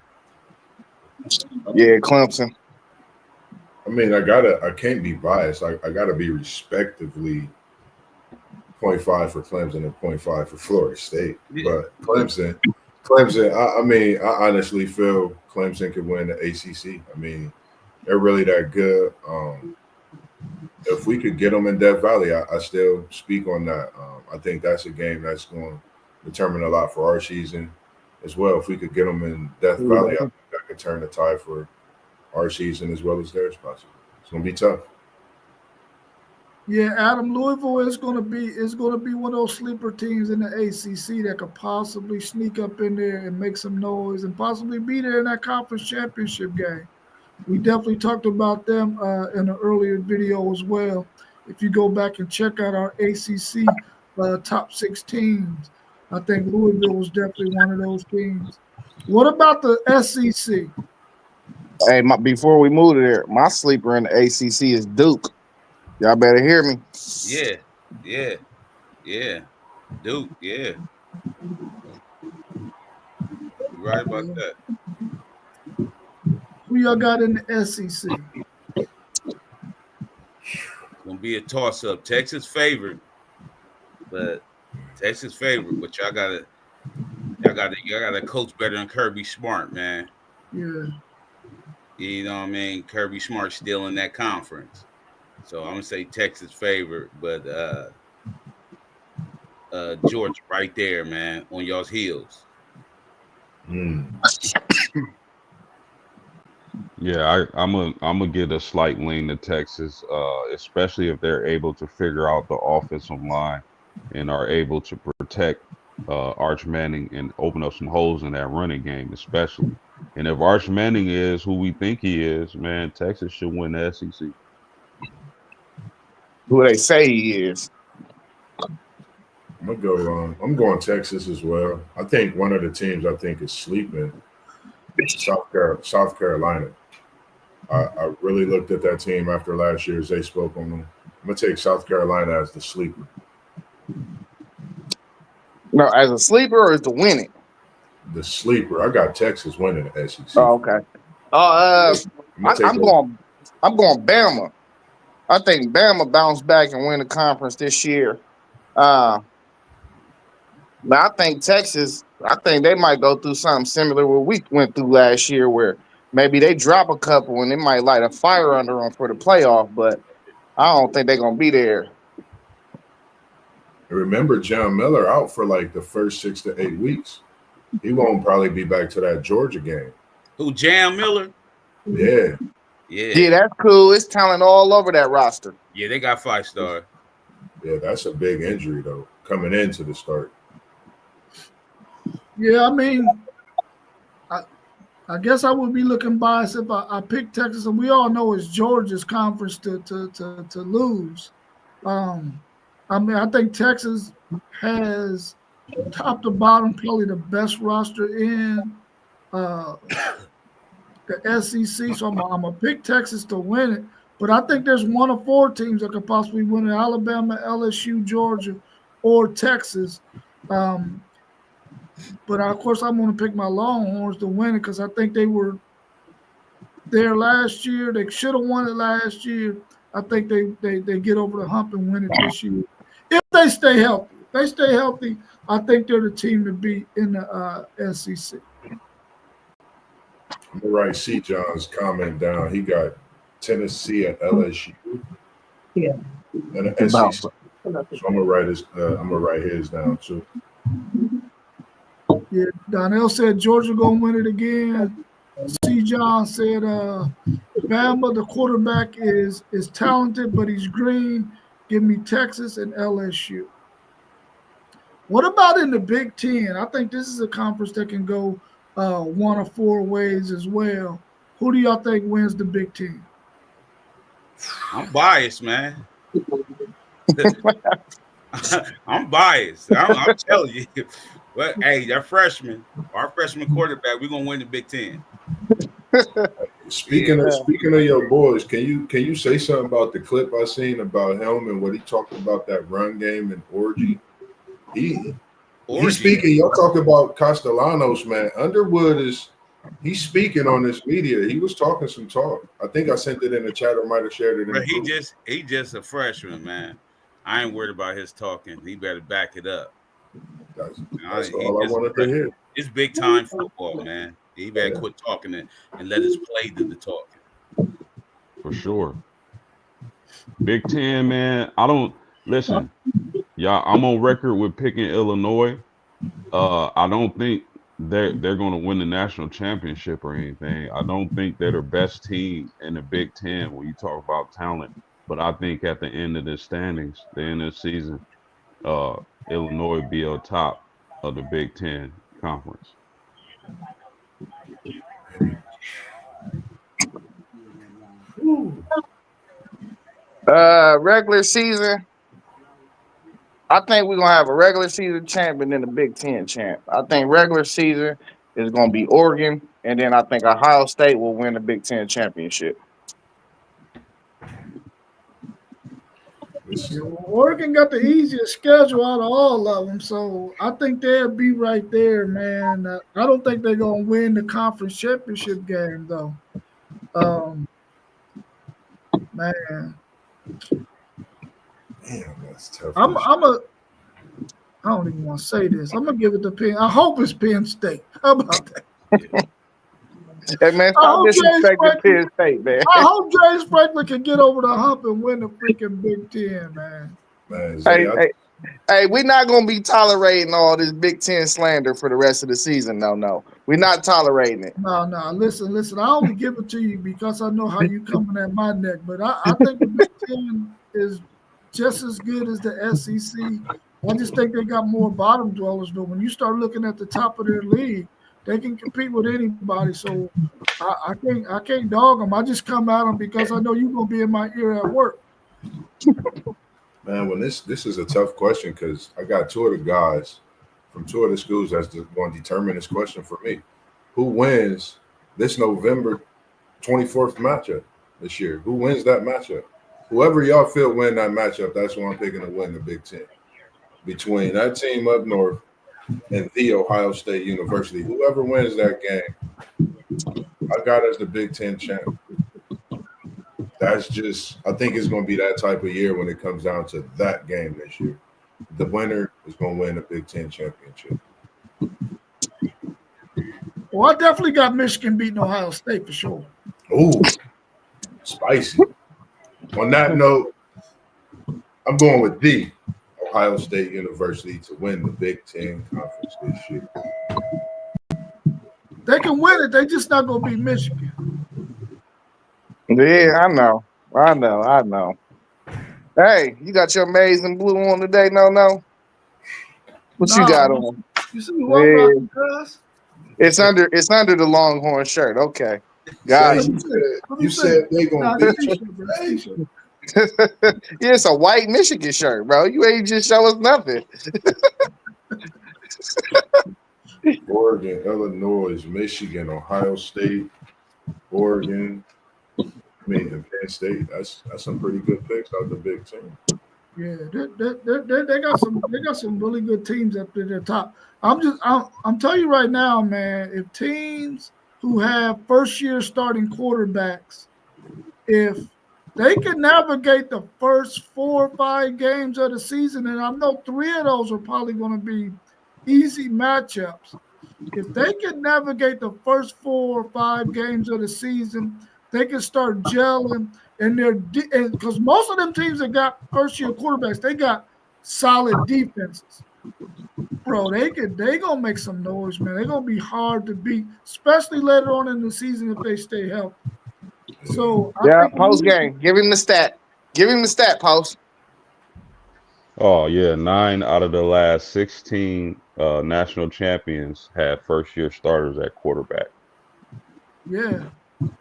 Yeah, Clemson. I mean, I can't be biased. I gotta be respectively 0.5 for Clemson and 0.5 for Florida State. But Clemson, I mean, I honestly feel Clemson could win the ACC. I mean, they're really that good. If we could get them in Death Valley, I still speak on that. I think that's a game that's going to determine a lot for our season as well. If we could get them in Death Valley, I think that could turn the tide for our season as well as theirs possibly. It's going to be tough. Yeah, Adam, Louisville is going to be one of those sleeper teams in the ACC that could possibly sneak up in there and make some noise and possibly be there in that conference championship game. We definitely talked about them in an earlier video as well. If you go back and check out our ACC top 6 teams, I think Louisville was definitely one of those teams. What about the SEC? Hey, before we move to there, my sleeper in the ACC is Duke. Y'all better hear me. Yeah. Duke, yeah. You're right about that. Who y'all got in the SEC? It's gonna be a toss-up. Texas favored, but y'all gotta coach better than Kirby Smart, man. Yeah. You know what I mean? Kirby Smart's still in that conference. So I'm gonna say Texas favored, but Georgia right there, man, on y'all's heels. Yeah, I'm gonna get a slight lean to Texas, especially if they're able to figure out the offensive line and are able to protect Arch Manning and open up some holes in that running game, especially. And if Arch Manning is who we think he is, man, Texas should win the SEC. Who they say he is. I'm going Texas as well. I think one of the teams I think is sleeping is South Carolina. I really looked at that team after last year as they spoke on them. I'm gonna take South Carolina as the sleeper. No, as a sleeper or as to win it? The sleeper. I got Texas winning the SEC. Oh, okay. I'm going Bama. I think Bama bounce back and win the conference this year. But I think Texas, they might go through something similar what we went through last year, where maybe they drop a couple and it might light a fire under them for the playoff. But I don't think they're gonna be there. Remember, John Miller out for like the first 6 to 8 weeks. He won't probably be back to that Georgia game. Who, Jam Miller? Yeah. Yeah, that's cool. It's talent all over that roster. Yeah, they got 5-star. Yeah, that's a big injury, though, coming into the start. Yeah, I mean, I guess I would be looking biased if I picked Texas, and we all know it's Georgia's conference to lose. I mean, I think Texas has top to bottom probably the best roster in the SEC. So I'm gonna pick Texas to win it. But I think there's one of 4 teams that could possibly win it: Alabama, LSU, Georgia, or Texas. But of course, I'm going to pick my Longhorns to win it because I think they were there last year. They should have won it last year. I think they get over the hump and win it this year. If they stay healthy. If they stay healthy, I think they're the team to beat in the SEC. I'm going to write C. John's comment down. He got Tennessee and LSU. Yeah. And the SEC. So I'm going to write his down too. Yeah, Donnell said Georgia gonna win it again. C. John said Bama, the quarterback is talented, but he's green. Give me Texas and LSU. What about in the Big Ten? I think this is a conference that can go one of 4 ways as well. Who do y'all think wins the Big Ten? I'm biased, man. I'm biased. I'm telling you. But hey, our freshman quarterback, we're gonna win the Big Ten. Speaking of your boys, can you say something about the clip I seen about him and what he talked about that run game and orgy? He's speaking. Y'all talking about Castellanos, man. Underwood he's speaking on this media. He was talking some talk. I think I sent it in the chat or might have shared it in But the group. he just a freshman, man. I ain't worried about his talking. He better back it up. That's all I wanted to hear. It's big time football, man. He better quit talking and let us play do the talking. For sure. Big Ten, man. I don't listen. Yeah, I'm on record with picking Illinois. I don't think they're going to win the national championship or anything. I don't think they're the best team in the Big Ten when you talk about talent. But I think at the end of the standings, the end of the season, Illinois be on top of the Big Ten conference. Regular season, I think we're gonna have a regular season champion and a Big Ten champ. I think regular season is gonna be Oregon, and then I think Ohio State will win the Big Ten championship. Oregon got the easiest schedule out of all of them, so I think they'll be right there, man. I don't think they're gonna win the conference championship game, though. Man, Damn, that's tough. I don't even want to say this. I'm gonna give it to Penn. I hope it's Penn State. How about that? Hey man, stop disrespecting Penn State, man. I hope James Franklin can get over the hump and win the freaking Big Ten, man. Hey, we're not gonna be tolerating all this Big Ten slander for the rest of the season. No, we're not tolerating it. No. Listen. I only give it to you because I know how you coming at my neck. But I think the Big Ten is just as good as the SEC. I just think they got more bottom dwellers. But when you start looking at the top of their league, they can compete with anybody. So I can't dog them. I just come at them because I know you're gonna be in my ear at work. Man, when this is a tough question because I got 2 of the guys from 2 of the schools that's going to determine this question for me. Who wins this November 24th matchup this year? Who wins that matchup? Whoever y'all feel win that matchup, that's who I'm picking to win the Big Ten. Between that team up north and the Ohio State University, whoever wins that game, I got as the Big Ten champ. That's just, I think it's going to be that type of year when it comes down to that game this year. The winner is going to win the Big Ten championship. Well, I definitely got Michigan beating Ohio State for sure. Ooh, spicy. On that note, I'm going with the Ohio State University to win the Big Ten Conference this year. They can win it. They just not gonna beat Michigan. Yeah, I know. Hey, you got your maize and blue on today? No. What you got on? You see what I'm rocking, cuz? It's under the Longhorn shirt. Okay, got it. You said they gonna beat you. Yeah, it's a white Michigan shirt, bro. You ain't just show us nothing. Oregon, Illinois, Michigan, Ohio State, Oregon. And Penn State. That's some pretty good picks out of the Big Ten. Yeah, they got some really good teams up at the top. I'm telling you right now, man. If teams who have first year starting quarterbacks, if they can navigate the first 4 or 5 games of the season, and I know 3 of those are probably going to be easy matchups. If they can navigate the first 4 or 5 games of the season, they can start gelling, and because most of them teams that got first year quarterbacks, they got solid defenses. Bro, they gonna make some noise, man. They're gonna be hard to beat, especially later on in the season if they stay healthy. So Post game. Give him the stat. Post. Oh yeah, 9 out of the last 16 national champions had first year starters at quarterback. Yeah.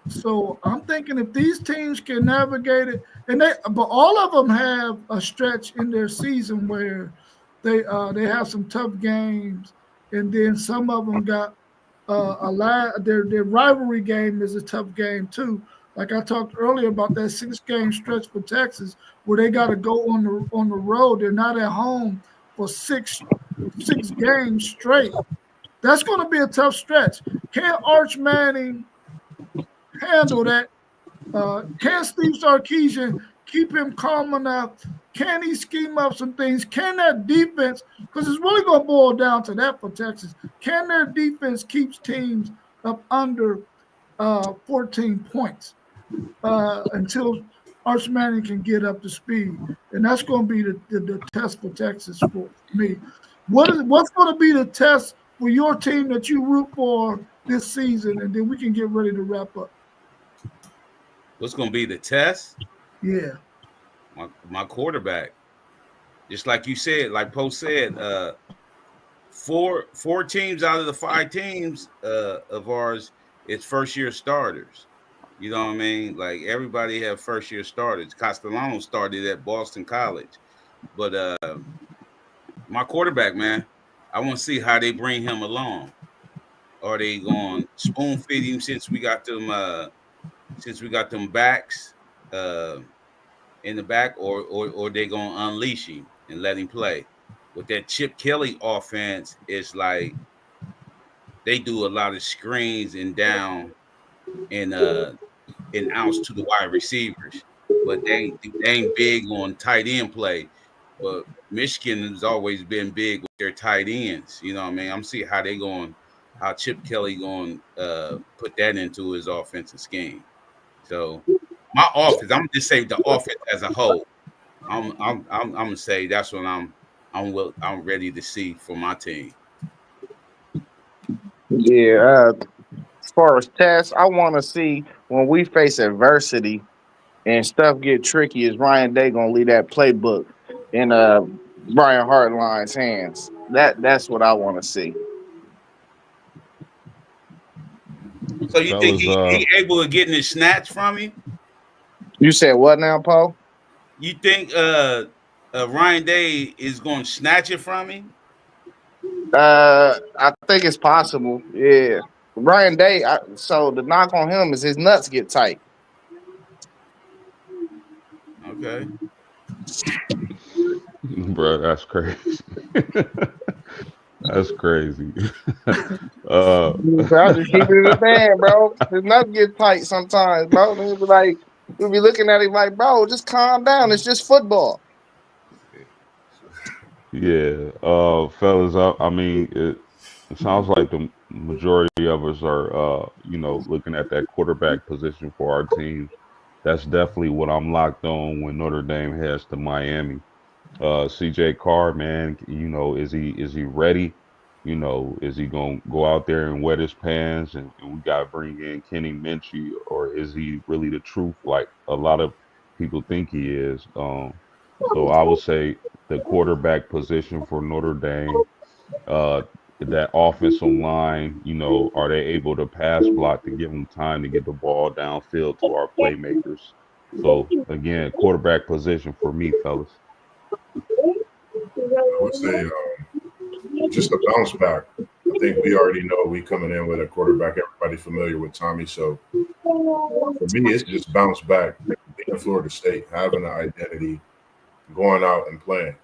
So I'm thinking if these teams can navigate it, but all of them have a stretch in their season where they have some tough games, and then some of them got their rivalry game is a tough game too. Like I talked earlier about that 6-game stretch for Texas, where they got to go on the road. They're not at home for six games straight. That's going to be a tough stretch. Can Arch Manning handle that? Can Steve Sarkisian keep him calm enough? Can he scheme up some things? Can that defense, because it's really going to boil down to that for Texas, can their defense keep teams up under 14 points until Arch Manning can get up to speed? And that's going to be the test for Texas for me. What's going to be the test for your team that you root for this season, and then we can get ready to wrap up? What's going to be the test? Yeah. My quarterback. Just like you said, like Post said, four teams out of the 5 teams of ours, it's first-year starters. You know what I mean? Like, everybody have first-year starters. Castellano started at Boston College. But my quarterback, man, I want to see how they bring him along. Are they going to spoon-feed him since we got them backs in the back, or they going to unleash him and let him play? With that Chip Kelly offense, it's like they do a lot of screens and down and outs to the wide receivers, but they ain't big on tight end play. But Michigan has always been big with their tight ends. You know what I mean? I'm seeing how Chip Kelly going to put that into his offensive scheme. So my offense, I'm just saying the offense as a whole. I'm gonna say that's what I'm ready to see for my team. Yeah. As far as tests, I want to see when we face adversity and stuff get tricky, is Ryan Day gonna leave that playbook in Brian Hartline's hands? That's what I want to see. So you think he able to get in his snatch from him? You said what now, Paul? You think Ryan Day is going to snatch it from him? I think it's possible. Yeah, Ryan Day. So the knock on him is his nuts get tight. Okay. Bro, that's crazy. That's crazy. I'll just keep it in the band, bro. His nuts get tight sometimes, bro. We'll be looking at him like, bro, just calm down. It's just football. Yeah, fellas. I mean, it sounds like the majority of us are, looking at that quarterback position for our teams. That's definitely what I'm locked on when Notre Dame heads to Miami. CJ Carr, man, is he ready? Is he gonna go out there and wet his pants and we gotta bring in Kenny Minchie, or is he really the truth like a lot of people think he is? So I would say the quarterback position for Notre Dame, uh, that offensive line, are they able to pass block to give them time to get the ball downfield to our playmakers? So again, quarterback position for me, fellas. I would say just a bounce back. I think we already know we coming in with a quarterback. Everybody familiar with Tommy. So for me, it's just bounce back. Being Florida State, having an identity, going out and playing.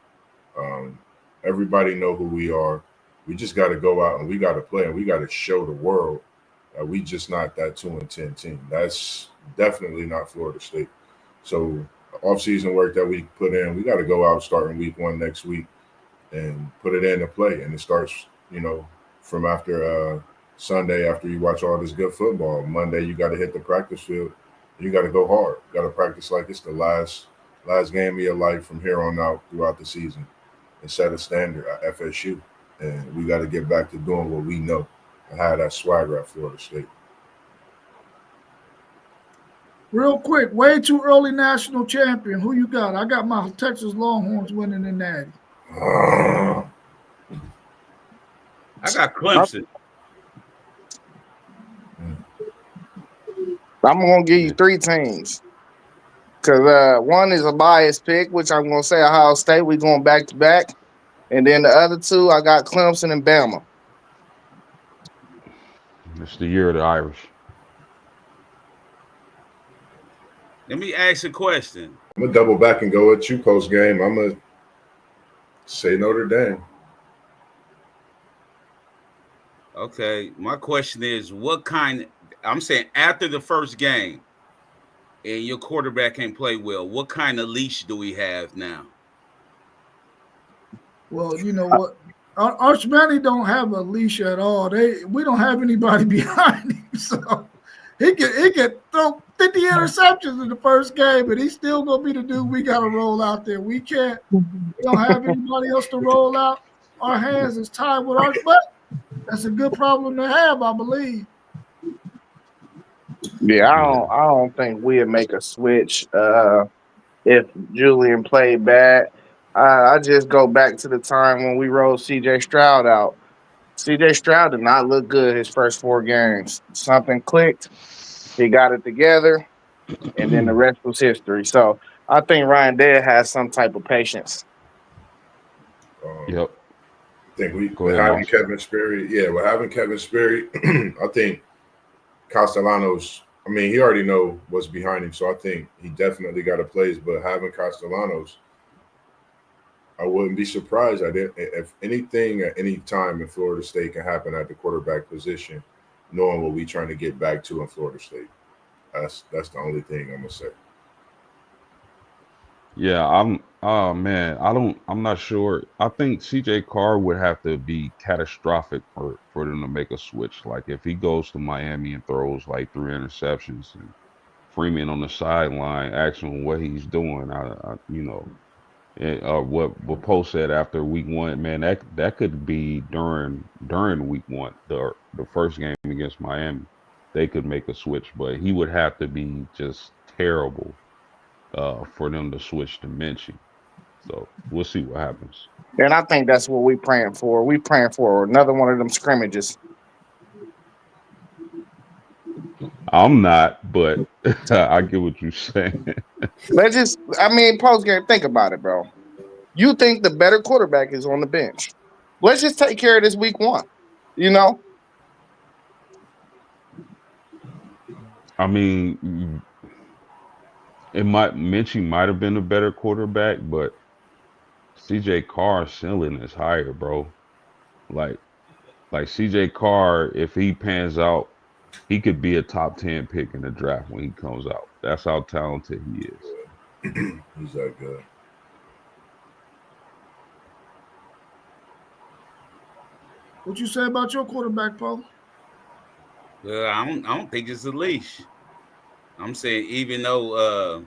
Everybody know who we are. We just got to go out and we got to play and we got to show the world that we just not that 2-10 team. That's definitely not Florida State. So off-season work that we put in, we got to go out starting week 1 next week and put it in to play. And it starts, from after Sunday, after you watch all this good football. Monday, you got to hit the practice field. You got to go hard. You got to practice like it's the last game of your life from here on out throughout the season and set a standard at FSU. And we got to get back to doing what we know and have that swagger at Florida State. Real quick, way too early national champion. Who you got? I got my Texas Longhorns winning the Natty. I got Clemson. I'm gonna give you 3 teams. Because one is a biased pick, which I'm gonna say Ohio State. We going back to back. And then the other 2, I got Clemson and Bama. It's the year of the Irish. Let me ask a question. I'm going to double back and go with you post game. I'm going to say Notre Dame. Okay, my question is I'm saying after the first game and your quarterback can't play well, what kind of leash do we have now? Well, you know what? Arch Manning don't have a leash at all. We don't have anybody behind him, so he can throw 50 interceptions in the first game, but he's still gonna be the dude we gotta roll out there. We don't have anybody else to roll out. Our hands is tied with Arch, but that's a good problem to have, I believe. Yeah, I don't think we'd make a switch if Julian played bad. I just go back to the time when we rolled C.J. Stroud out. C.J. Stroud did not look good his first 4 games. Something clicked. He got it together, and then the rest was history. So I think Ryan Day has some type of patience. Yep. I think we're having Kevin Sperry. Yeah, we're having Kevin Sperry. I think Castellanos, he already know what's behind him, so I think he definitely got a place. But having Castellanos, I wouldn't be surprised if anything at any time in Florida State can happen at the quarterback position, knowing what we're trying to get back to in Florida State. That's the only thing I'm gonna say. Yeah, I'm not sure. I think CJ Carr would have to be catastrophic for them to make a switch. Like if he goes to Miami and throws like 3 interceptions and Freeman on the sideline asking him what he's doing, what Poe said after week 1, man, that could be during week 1, the first game against Miami. They could make a switch, but he would have to be just terrible for them to switch to Minchie. So we'll see what happens. And I think that's what we're praying for. We're praying for another one of them scrimmages. I'm not, but I get what you're saying. Post game, think about it, bro. You think the better quarterback is on the bench. Let's just take care of this week 1, Minchie might have been a better quarterback, but CJ Carr's ceiling is higher, bro. Like CJ Carr, if he pans out, he could be a top 10 pick in the draft when he comes out. That's how talented he is. He's that good. What you say about your quarterback, Paul? Well, I don't think it's a leash. I'm saying even though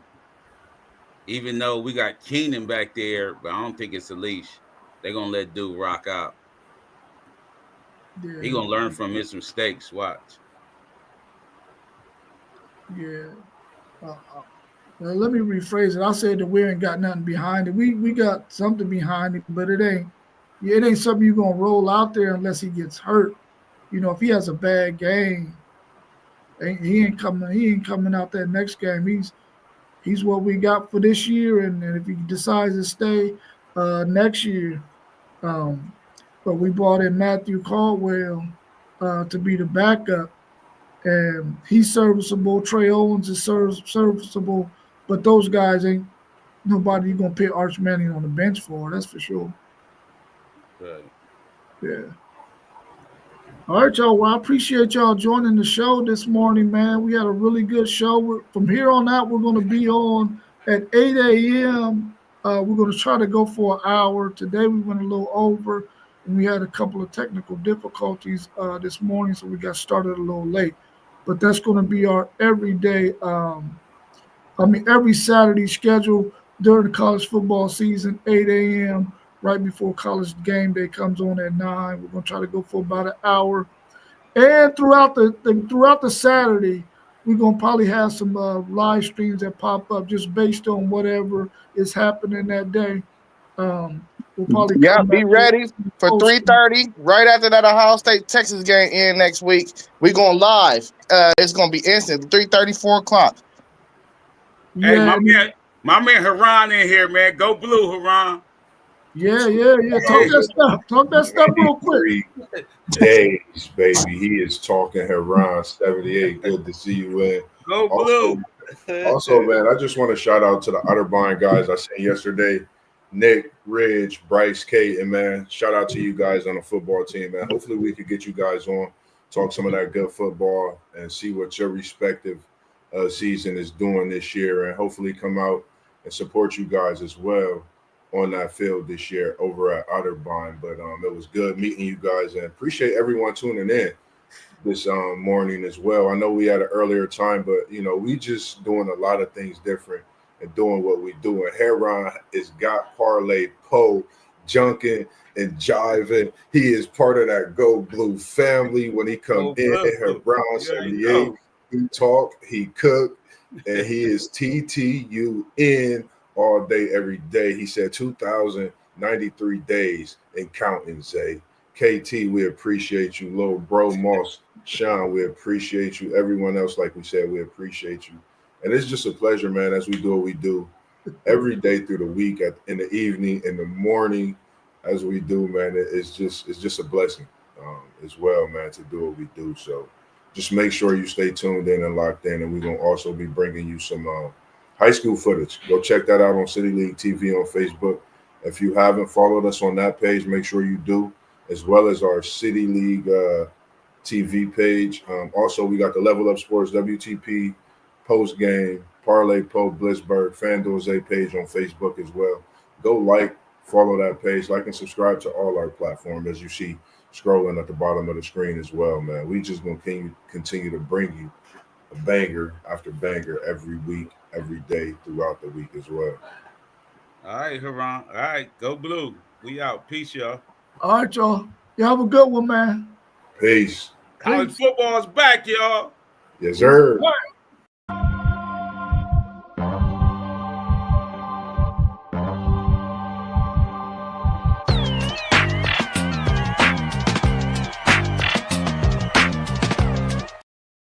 Even though we got Keenan back there, but I don't think it's a leash. They're gonna let dude rock out. Yeah. He gonna learn from his mistakes. Watch. Yeah. Well, let me rephrase it. I said that we ain't got nothing behind it. We got something behind it, but it ain't something you're gonna roll out there unless he gets hurt. You know, if he has a bad game, he ain't coming out that next game. He's what we got for this year, and if he decides to stay next year, but we brought in Matthew Caldwell to be the backup, and he's serviceable. Trey Owens is serviceable, but those guys ain't nobody you're gonna put Arch Manning on the bench for. That's for sure. Right. Yeah. All right, y'all. Well, I appreciate y'all joining the show this morning, man. We had a really good show. From here on out, we're going to be on at 8 a.m. We're going to try to go for an hour. Today, we went a little over, and we had a couple of technical difficulties this morning, so we got started a little late. But that's going to be our everyday, every Saturday schedule during the college football season, 8 a.m., right before college game day comes on at 9. We're going to try to go for about an hour. And throughout the Saturday, we're going to probably have some live streams that pop up just based on whatever is happening that day. We'll probably come Be back ready for 3:30, right after that Ohio State Texas game in next week. We're going live. It's going to be instant, 3:30, 4 o'clock. Hey, Yeah, my man Haran in here, man. Go blue, Haran. yeah. Talk that stuff real quick. 3 days, baby. He is talking Heron 78. Good to see you, man. Go blue. Also, man, I just want to shout out to the Otterbein guys I seen yesterday. Nick, Ridge, Bryce, Kate, and man, shout out to you guys on the football team, man. Hopefully we could get you guys on, talk some of that good football, and see what your respective season is doing this year, and hopefully come out and support you guys as well on that field this year over at Otterbein. But it was good meeting you guys, and appreciate everyone tuning in this morning as well. I know we had an earlier time, but you know, we just doing a lot of things different and doing what we do. And Heron is got Parlay Poe junking and jiving. He is part of that Go Blue family. When he come in, Heron 78, he talk, he cook, and he is TTUN all day, every day. He said 2,093 days and counting, Zay. KT, we appreciate you. Little bro, Moss, Sean, we appreciate you. Everyone else, like we said, we appreciate you. And it's just a pleasure, man, as we do what we do every day through the week, in the evening, in the morning, as we do, man. It's just a blessing as well, man, to do what we do. So just make sure you stay tuned in and locked in, and we're going to also be bringing you some high school footage. Go check that out on City League TV on Facebook. If you haven't followed us on that page, make sure you do, as well as our City League TV page. Also, we got the Level Up Sports WTP post game, Parlay Poe, Blitzburg, FanDuel Zay page on Facebook as well. Go follow that page, like and subscribe to all our platforms as you see scrolling at the bottom of the screen as well, man. We just going to continue to bring you a banger after banger every week, every day throughout the week as well. All right, Haran. All right, go blue. We out. Peace, y'all. All right, y'all. You have a good one, man. Peace. College football is back, y'all. Yes, sir. All right.